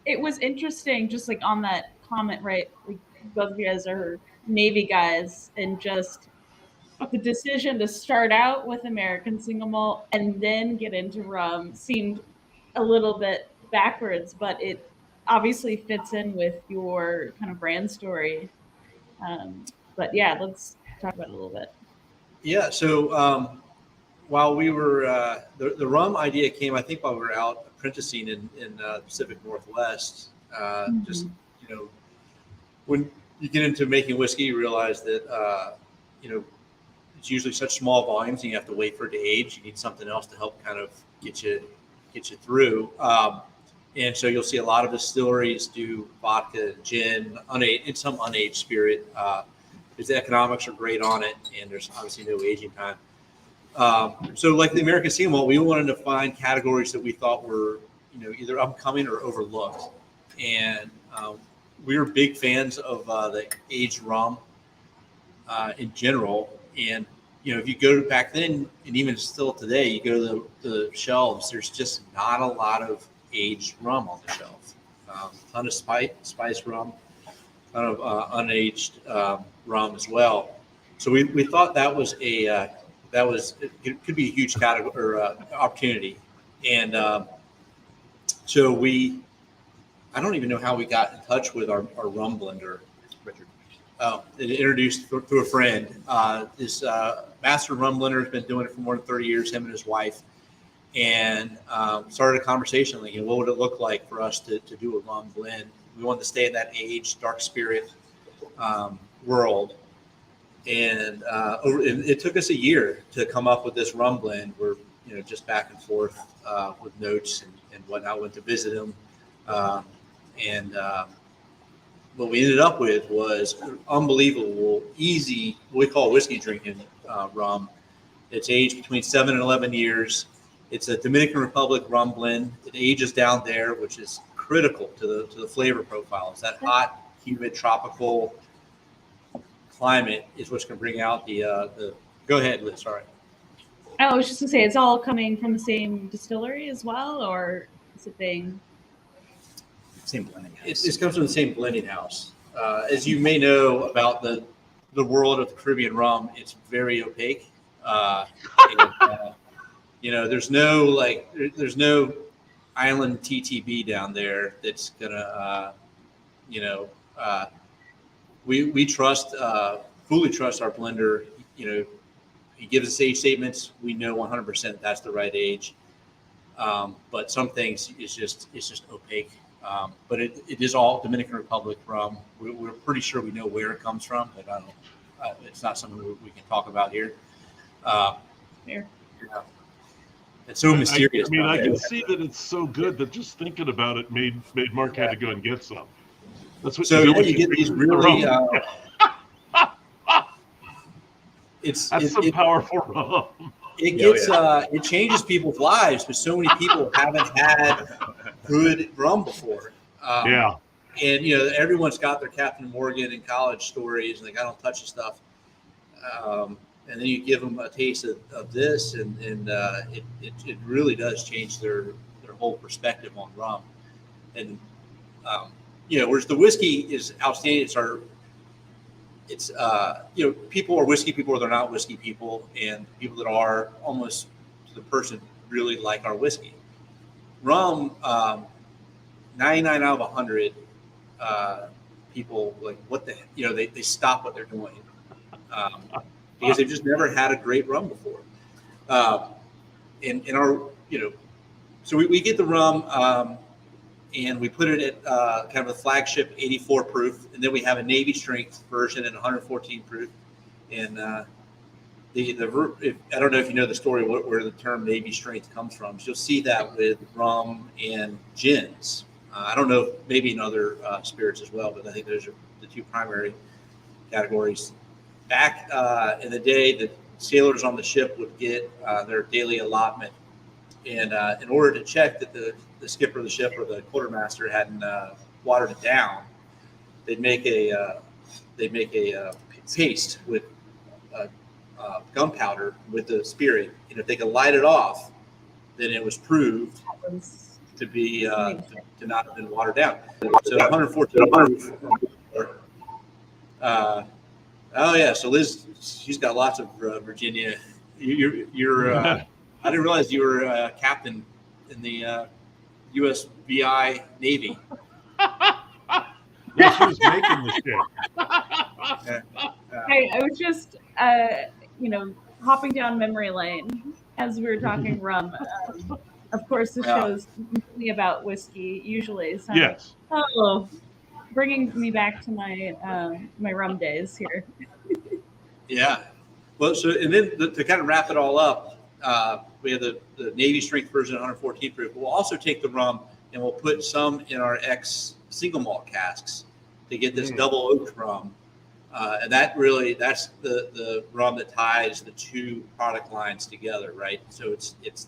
It was interesting, just like on that comment, right? Like both of you guys are Navy guys, and just the decision to start out with American single malt and then get into rum seemed a little bit backwards, but it obviously fits in with your kind of brand story. But yeah, let's talk about it a little bit. Yeah. So while we were, the rum idea came, I think, while we were out apprenticing in the Pacific Northwest. Just, when you get into making whiskey, you realize that, it's usually such small volumes and you have to wait for it to age. You need something else to help kind of get you through. And so you'll see a lot of distilleries do vodka, gin, and some unaged spirit. Because the economics are great on it, and there's obviously no aging time. So like the American single malt, we wanted to find categories that we thought were, either upcoming or overlooked. And we were big fans of the aged rum in general. And, if you go back then, and even still today, you go to the shelves, there's just not a lot of aged rum on the shelf. A ton of spice rum, a ton of unaged rum as well. So we thought that was it could be a huge category or opportunity. And so I don't even know how we got in touch with our rum blender, Richard. Introduced through a friend. This master rum blender has been doing it for more than 30 years, him and his wife, and started a conversation like, what would it look like for us to do a rum blend? We wanted to stay in that aged dark spirit world. And it took us a year to come up with this rum blend. We're just back and forth with notes and whatnot. Went to visit him, and what we ended up with was unbelievable, easy, what we call whiskey drinking rum. It's aged between 7 and 11 years. It's a Dominican Republic rum blend. It ages down there, which is critical to the flavor profile. It's that hot, humid, tropical climate is what's going to bring out the. Go ahead, Liz. Sorry. I was just gonna say, it's all coming from the same distillery as well, or is it being? Same blending house. It comes from the same blending house. As you may know about the world of the Caribbean rum, it's very opaque. There's no island TTB down there that's gonna, we trust, fully trust our blender. He gives us age statements. We know 100% that's the right age. But some things it's just opaque. But it is all Dominican Republic rum. We're pretty sure we know where it comes from, but I don't. It's not something we can talk about here. Here. Yeah. It's so mysterious. I can see that it's so good that just thinking about it made Mark had to go and get some. That's what So you do. you get these really. That's some powerful rum. It gets it changes people's lives because so many people haven't had good rum before. Yeah. And everyone's got their Captain Morgan and college stories, and like, I don't touch the stuff. And then you give them a taste of this, and it really does change their whole perspective on rum. And whereas the whiskey is outstanding, people are whiskey people or they're not whiskey people, and people that are almost to the person really like our whiskey. Rum, 99 out of 100 people like what they stop what they're doing because they've just never had a great rum before. In our so we get the rum and we put it at kind of a flagship 84 proof, and then we have a Navy strength version at 114 proof. And I don't know if you know the story where the term Navy strength comes from. So you'll see that with rum and gins. I don't know, maybe in other spirits as well, but I think those are the two primary categories. Back in the day, the sailors on the ship would get their daily allotment, and in order to check that the skipper of the ship or the quartermaster hadn't watered it down, they'd make a paste with gunpowder with the spirit, and if they could light it off, then it was proved to be to not have been watered down. So 114 proof. Oh yeah, so Liz, she's got lots of Virginia. You're I didn't realize you were a captain in the USVI Navy. Yeah, she was making the shit. I was just hopping down memory lane as we were talking rum. Of course, the show's completely about whiskey usually. So Yes. Bringing me back to my my rum days here. Yeah. Well, so and then to kind of wrap it all up, we have the Navy strength version, 114 proof. We'll also take the rum and we'll put some in our ex single malt casks to get this double oaked rum. And that's the rum that ties the two product lines together, right? So it's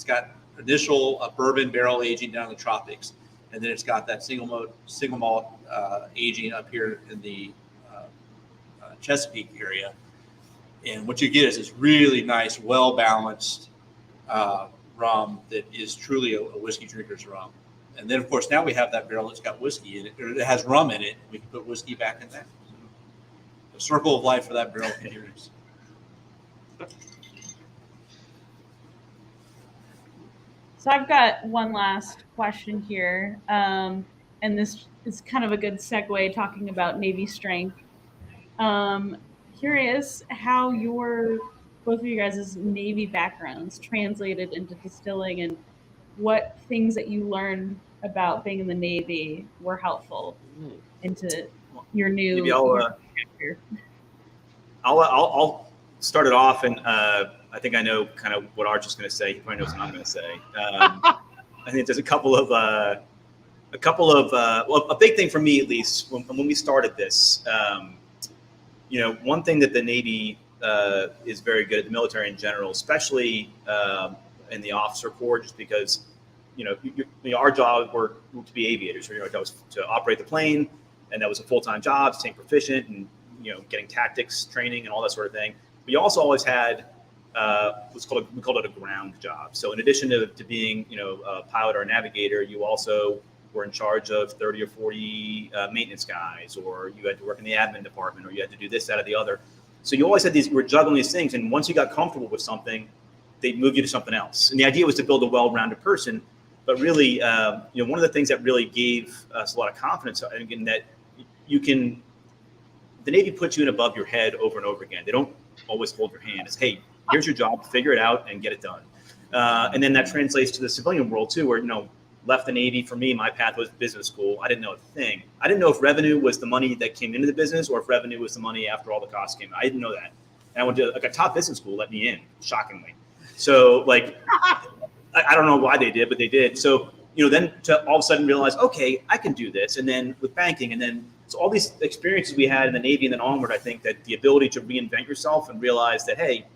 got initial bourbon barrel aging down in the tropics, and then it's got that single malt aging up here in the Chesapeake area. And what you get is this really nice, well-balanced rum that is truly a whiskey drinker's rum. And then, of course, now we have that barrel that's got whiskey in it, or it has rum in it. We can put whiskey back in there. The circle of life for that barrel continues. So I've got one last question here, and this is kind of a good segue talking about Navy strength. Curious how both of you guys' Navy backgrounds translated into distilling, and what things that you learned about being in the Navy were helpful into your new. Maybe I'll start it off, and I think I know kind of what Arch is going to say. He probably knows what I'm going to say. I think there's a couple of a couple of well, a big thing for me at least when we started this. One thing that the Navy is very good at, the military in general, especially in the officer corps, just because our job were to be aviators. That was to operate the plane, and that was a full-time job, staying proficient, and getting tactics training and all that sort of thing. We also always had we called it a ground job. So in addition to being a pilot or a navigator, you also were in charge of 30 or 40 maintenance guys, or you had to work in the admin department, or you had to do this, that, or the other. So you always had you were juggling these things. And once you got comfortable with something, they'd move you to something else. And the idea was to build a well-rounded person. But really, one of the things that really gave us a lot of confidence, again, that the Navy puts you in above your head over and over again. They don't always hold your hand. It's, hey, here's your job, figure it out and get it done. And then that translates to the civilian world too, where, left the Navy. For me, my path was business school. I didn't know a thing. I didn't know if revenue was the money that came into the business or if revenue was the money after all the costs came. I didn't know that. And I went to a top business school, let me in, shockingly. So I don't know why they did, but they did. So, then to all of a sudden realize, okay, I can do this. And then with banking, and then so all these experiences we had in the Navy and then onward, I think that the ability to reinvent yourself and realize that, hey,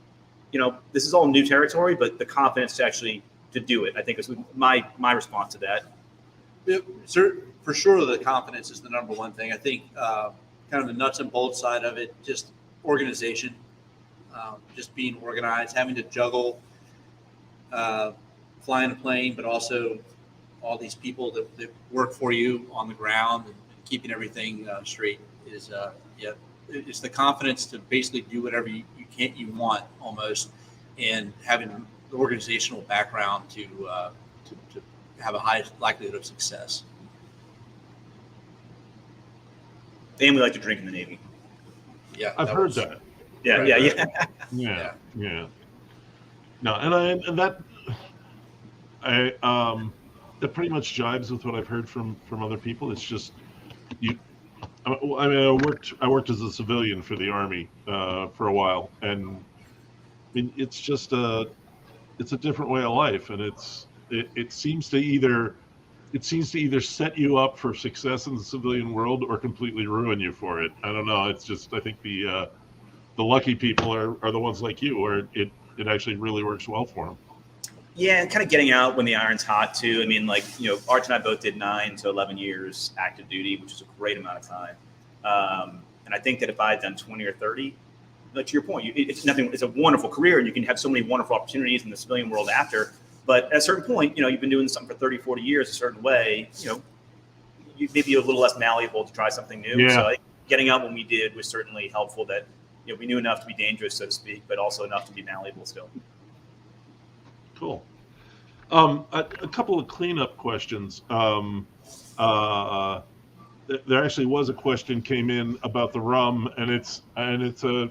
this is all new territory, but the confidence to actually to do it, I think is my response to that. For sure, the confidence is the number one thing. I think kind of the nuts and bolts side of it, just organization, just being organized, having to juggle flying a plane, but also all these people that work for you on the ground and keeping everything straight is it's the confidence to basically do whatever you want almost, and having the organizational background to have a high likelihood of success. And we like to drink in the Navy. Yeah, I've heard that. Yeah, right. Yeah. No, and that pretty much jives with what I've heard from other people. It's just I worked as a civilian for the Army for a while, and it's just it's a different way of life, and it seems to either set you up for success in the civilian world or completely ruin you for it. I don't know. It's just, I think the lucky people are the ones like you, where it actually really works well for them. Yeah, and kind of getting out when the iron's hot too. I mean, Arch and I both did 9 to 11 years active duty, which is a great amount of time. And I think that if I had done 20 or 30, to your point, it's a wonderful career, and you can have so many wonderful opportunities in the civilian world after. But at a certain point, you've been doing something for 30, 40 years a certain way, you may be a little less malleable to try something new. Yeah. So I think getting out when we did was certainly helpful, that we knew enough to be dangerous, so to speak, but also enough to be malleable still. Cool. A couple of cleanup questions. There actually was a question came in about the rum, and it's a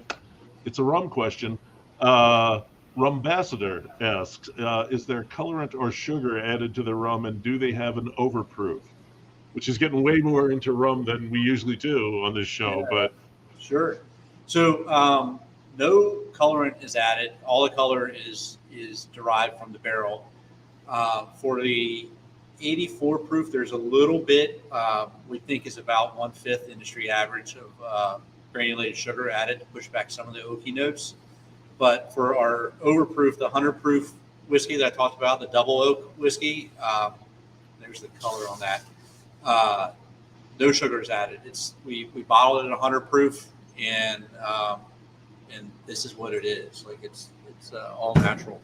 rum question. Rumbassador asks, is there colorant or sugar added to the rum, and do they have an overproof? Which is getting way more into rum than we usually do on this show, but Sure. So no colorant is added. All the color is derived from the barrel. For the 84 proof, there's a little bit we think is about 1/5 industry average of granulated sugar added to push back some of the oaky notes. But for our overproof, the 100 proof whiskey that I talked about, the double oak whiskey, there's the color on that. No sugar is added. We bottled it at 100 proof, and this is what it is. It's all natural.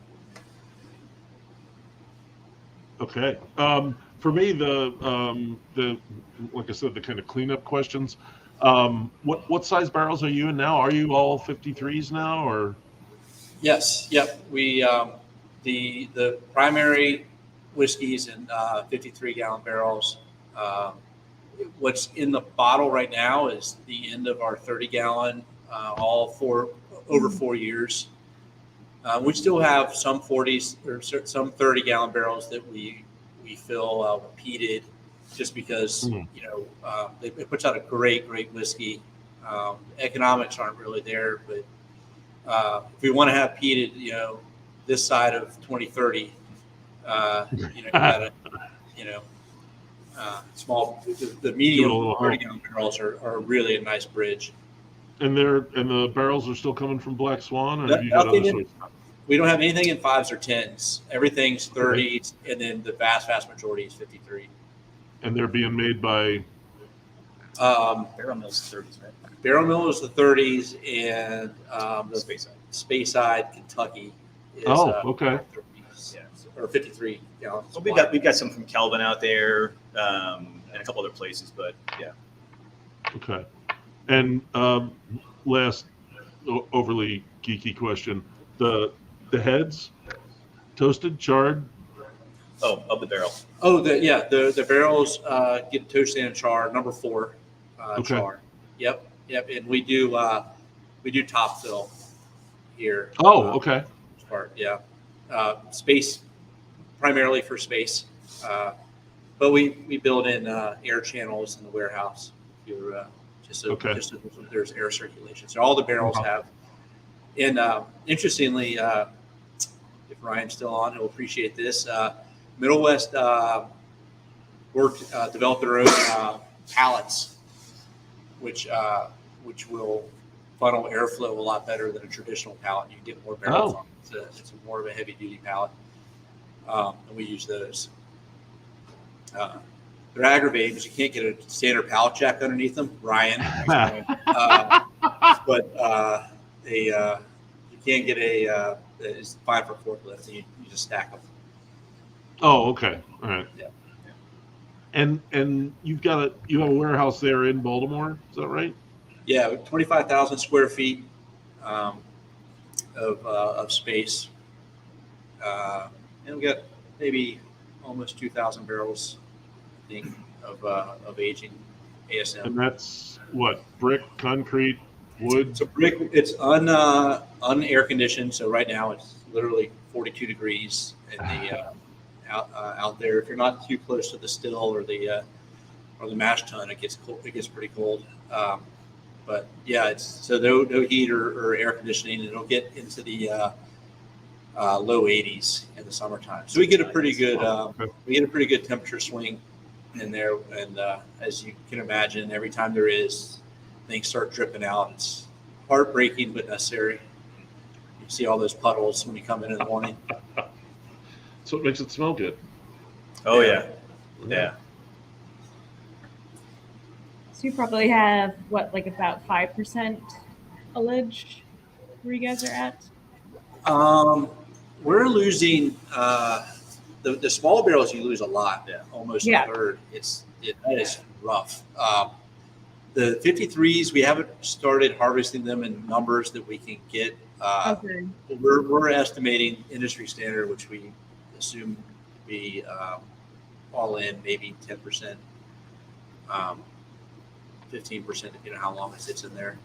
okay. For me, the like I said, the kind of cleanup questions. What size barrels are you in now? Are you all 53s now, or? Yes. Yep. We the primary whiskeys in 53-gallon barrels. What's in the bottle right now is the end of our 30-gallon, all over 4 years. We still have some 40s or some 30-gallon barrels that we fill peated, just because it puts out a great whiskey. Economics aren't really there, but if we want to have peated, this side of 2030, you gotta, Small, the Do it a medium little 30-gallon barrels are really a nice bridge. And the barrels are still coming from Black Swan, or have you got other Nothing sources? We don't have anything in 5s or 10s. Everything's 30s, and then the vast majority is 53. And they're being made by Barrel Mill's 30s, right? Barrel Mill is the 30s, and the Speyside, Kentucky is okay. 30s, or 53 gallons. Well, we've got some from Kelvin out there, and a couple other places, but yeah. Okay. And last overly geeky question: the heads, toasted, charred. Oh, of the barrel. Oh, the barrels get toasted and charred. Number 4, Okay. char. Yep. And we do top fill here. Okay. Part, yeah. Space, primarily for space, but we build in air channels in the warehouse. Just so there's air circulation. So all the barrels have. And interestingly, if Ryan's still on, he'll appreciate this. Middle West developed their own pallets, which will funnel airflow a lot better than a traditional pallet. You get more barrels on it. It's more of a heavy duty pallet, and we use those. They're aggravating because you can't get a standard pallet jack underneath them, Ryan. But you can get it's fine for forklift. You just stack them. Oh, okay. All right. Yeah. And you have a warehouse there in Baltimore, is that right? Yeah, 25,000 square feet of space, and we got maybe almost 2,000 barrels, I think, of aging ASM. And that's what, brick, concrete, wood? So brick, it's unair conditioned. So right now it's literally 42 degrees in the out there. If you're not too close to the still or the mash tun, it gets cold. It gets pretty cold. But yeah, it's no heat or air conditioning. It'll get into the low 80s in the summertime. So we get a pretty good temperature swing in there. And as you can imagine, every time there is, things start dripping out. It's heartbreaking but necessary. You see all those puddles when you come in the morning. So it makes it smell good. Oh yeah. Yeah. So you probably have like about 5% ullage where you guys are at? We're losing the small barrels. You lose a lot, almost a third. That is rough. The 53s, we haven't started harvesting them in numbers that we can get. Okay. We're estimating industry standard, which we assume to be all in maybe 10%, 15%, depending on how long it sits in there.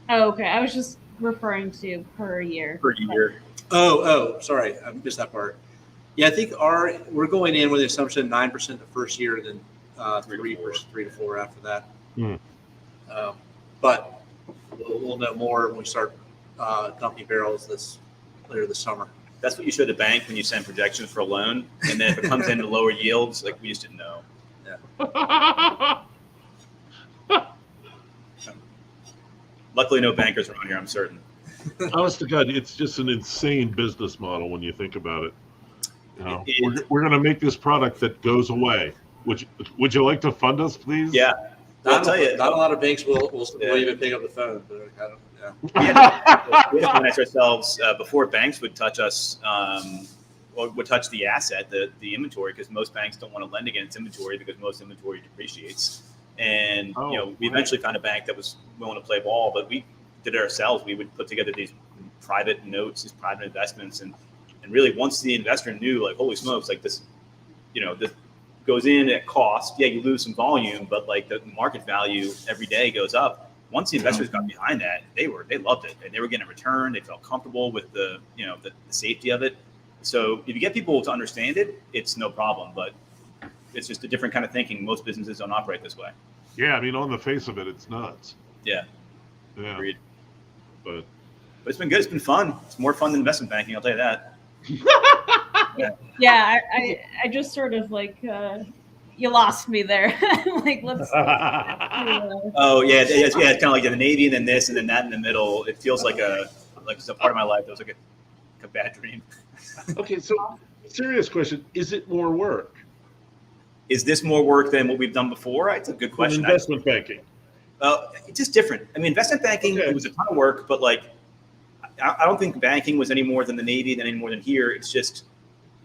Oh, okay. I was just referring to per year. Per year. Oh, sorry, I missed that part. Yeah, I think we're going in with the assumption 9% the first year, then 3 to 4 after that. But we'll know more when we start dumping barrels later this summer. That's what you show the bank when you send projections for a loan, and then if it comes into lower yields, like we just didn't know. Yeah. Luckily, no bankers around here. I'm certain. Honest to God, it's just an insane business model when you think about it. You know, we're going to make this product that goes away. Would you like to fund us, please? Yeah. I'll tell you, not a lot of banks will even pick up the phone. But I don't, we had to finance ourselves before banks would touch us, or would touch the asset, the inventory, because most banks don't want to lend against inventory because most inventory depreciates. And we eventually found a bank that was willing to play ball, but we did it ourselves. We would put together these private notes, these private investments, and really once the investor knew, like, holy smokes, like this, this goes in at cost. Yeah, you lose some volume, but like the market value every day goes up. Once the investors got behind that, they loved it, and they were getting a return. They felt comfortable with the safety of it. So if you get people to understand it, it's no problem. But it's just a different kind of thinking. Most businesses don't operate this way. Yeah, I mean, on the face of it, it's nuts. Yeah. Agreed. But it's been good. It's been fun. It's more fun than investment banking, I'll tell you that. Yeah, I just sort of like you lost me there. Like, let's. Oh yeah, it's kind of like the Navy and then this and then that in the middle. It feels like it's a part of my life that was like a bad dream. Okay, so serious question: is it more work? Is this more work than what we've done before? It's a good question. Investment banking. It's just different. I mean, investment banking, It was a ton of work, but like, I don't think banking was any more than the Navy, than any more than here. It's just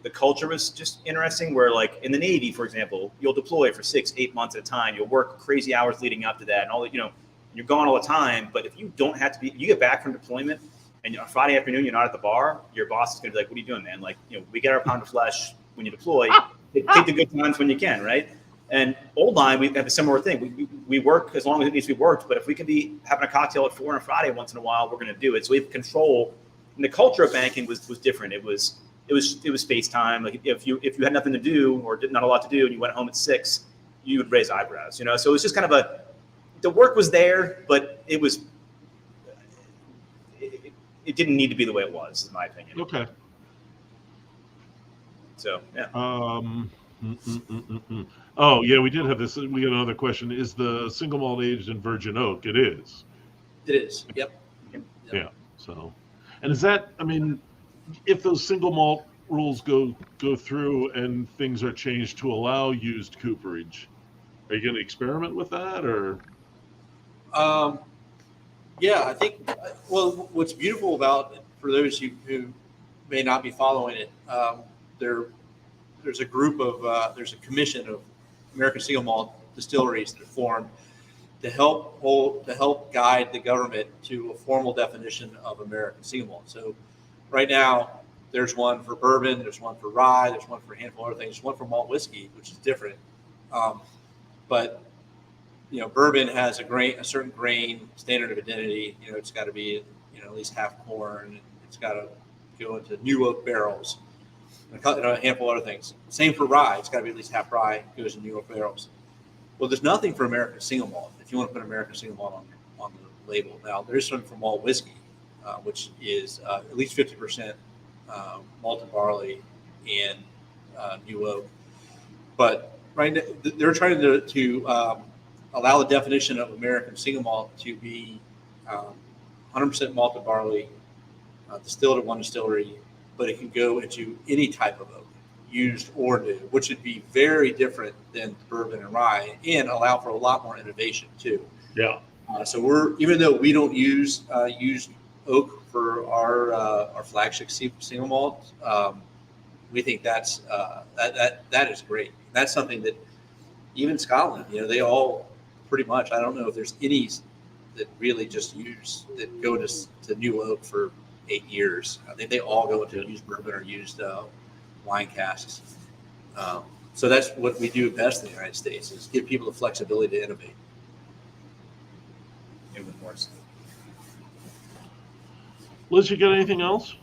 the culture was just interesting. Where like in the Navy, for example, you'll deploy for 6-8 months at a time. You'll work crazy hours leading up to that, and all that. You're gone all the time. But if you don't have to be, you get back from deployment, and on Friday afternoon you're not at the bar. Your boss is gonna be like, "What are you doing, man? Like, we get our pound of flesh when you deploy. Take the good times when you can, right?" And Old Line, we have a similar thing. We work as long as it needs to be worked, but if we can be having a cocktail at 4 on a Friday once in a while, we're going to do it. So we have control. And the culture of banking was different. It was space time. Like if you had nothing to do or not a lot to do, and you went home at 6, you would raise eyebrows. So it was just kind of the work was there, but it didn't need to be the way it was, in my opinion. Okay. So yeah. Oh yeah, we did have this. We got another question. Is the single malt aged in virgin oak? It is. It is. Yep. Yeah. So, and is that? I mean, if those single malt rules go through and things are changed to allow used cooperage, are you going to experiment with that or? Yeah, I think. Well, what's beautiful about for those who may not be following it, there's a group of there's a commission of American single malt distilleries that are formed to help guide the government to a formal definition of American single malt. So right now there's one for bourbon, there's one for rye, there's one for a handful of other things, there's one for malt whiskey, which is different. But bourbon has a certain grain standard of identity. It's got to be at least half corn. It's got to go into new oak barrels. A handful of other things. Same for rye. It's got to be at least half rye. Goes in New York barrels. Well, there's nothing for American single malt. If you want to put American single malt on the label, now there's something for malt whiskey, which is at least 50% malted barley and new oak. But right now, they're trying to allow the definition of American single malt to be 100% malted barley, distilled at one distillery. But it can go into any type of oak, used or new, which would be very different than bourbon and rye, and allow for a lot more innovation too. Yeah. So even though we don't use used oak for our flagship single malt, we think that is great. That's something that even Scotland, they all pretty much. I don't know if there's any that really just that go to new oak for 8 years. I think they all go into used bourbon or used wine casks. So that's what we do best in the United States, is give people the flexibility to innovate. Liz, you got anything else?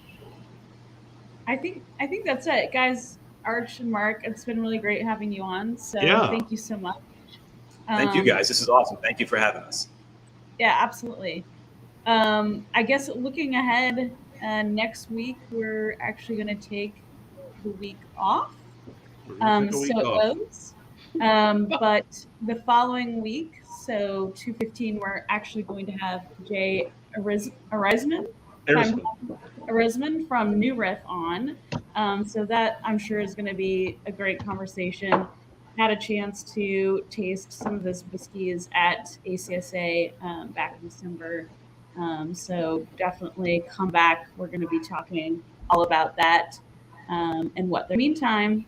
I think that's it, guys. Arch and Mark, it's been really great having you on. So Thank you so much. Thank you guys. This is awesome. Thank you for having us. Yeah, absolutely. I guess looking ahead, next week we're actually going to take the week off. But the following week, so 2/15, we're actually going to have Jay Arisman from New Riff on. So that I'm sure is going to be a great conversation. Had a chance to taste some of those whiskeys at ACSA back in December. So definitely come back. We're going to be talking all about that and what. In the meantime,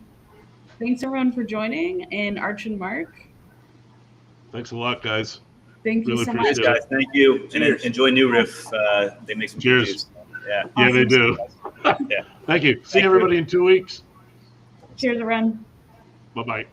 thanks everyone for joining, and Arch and Mark. Thanks a lot, guys. Thank you so much. Guys, thank you. And enjoy New Riff. They make some cheers. Juice. Yeah. Awesome. Yeah, they do. Yeah. Thank you. See everybody in 2 weeks. Cheers, everyone. Bye-bye.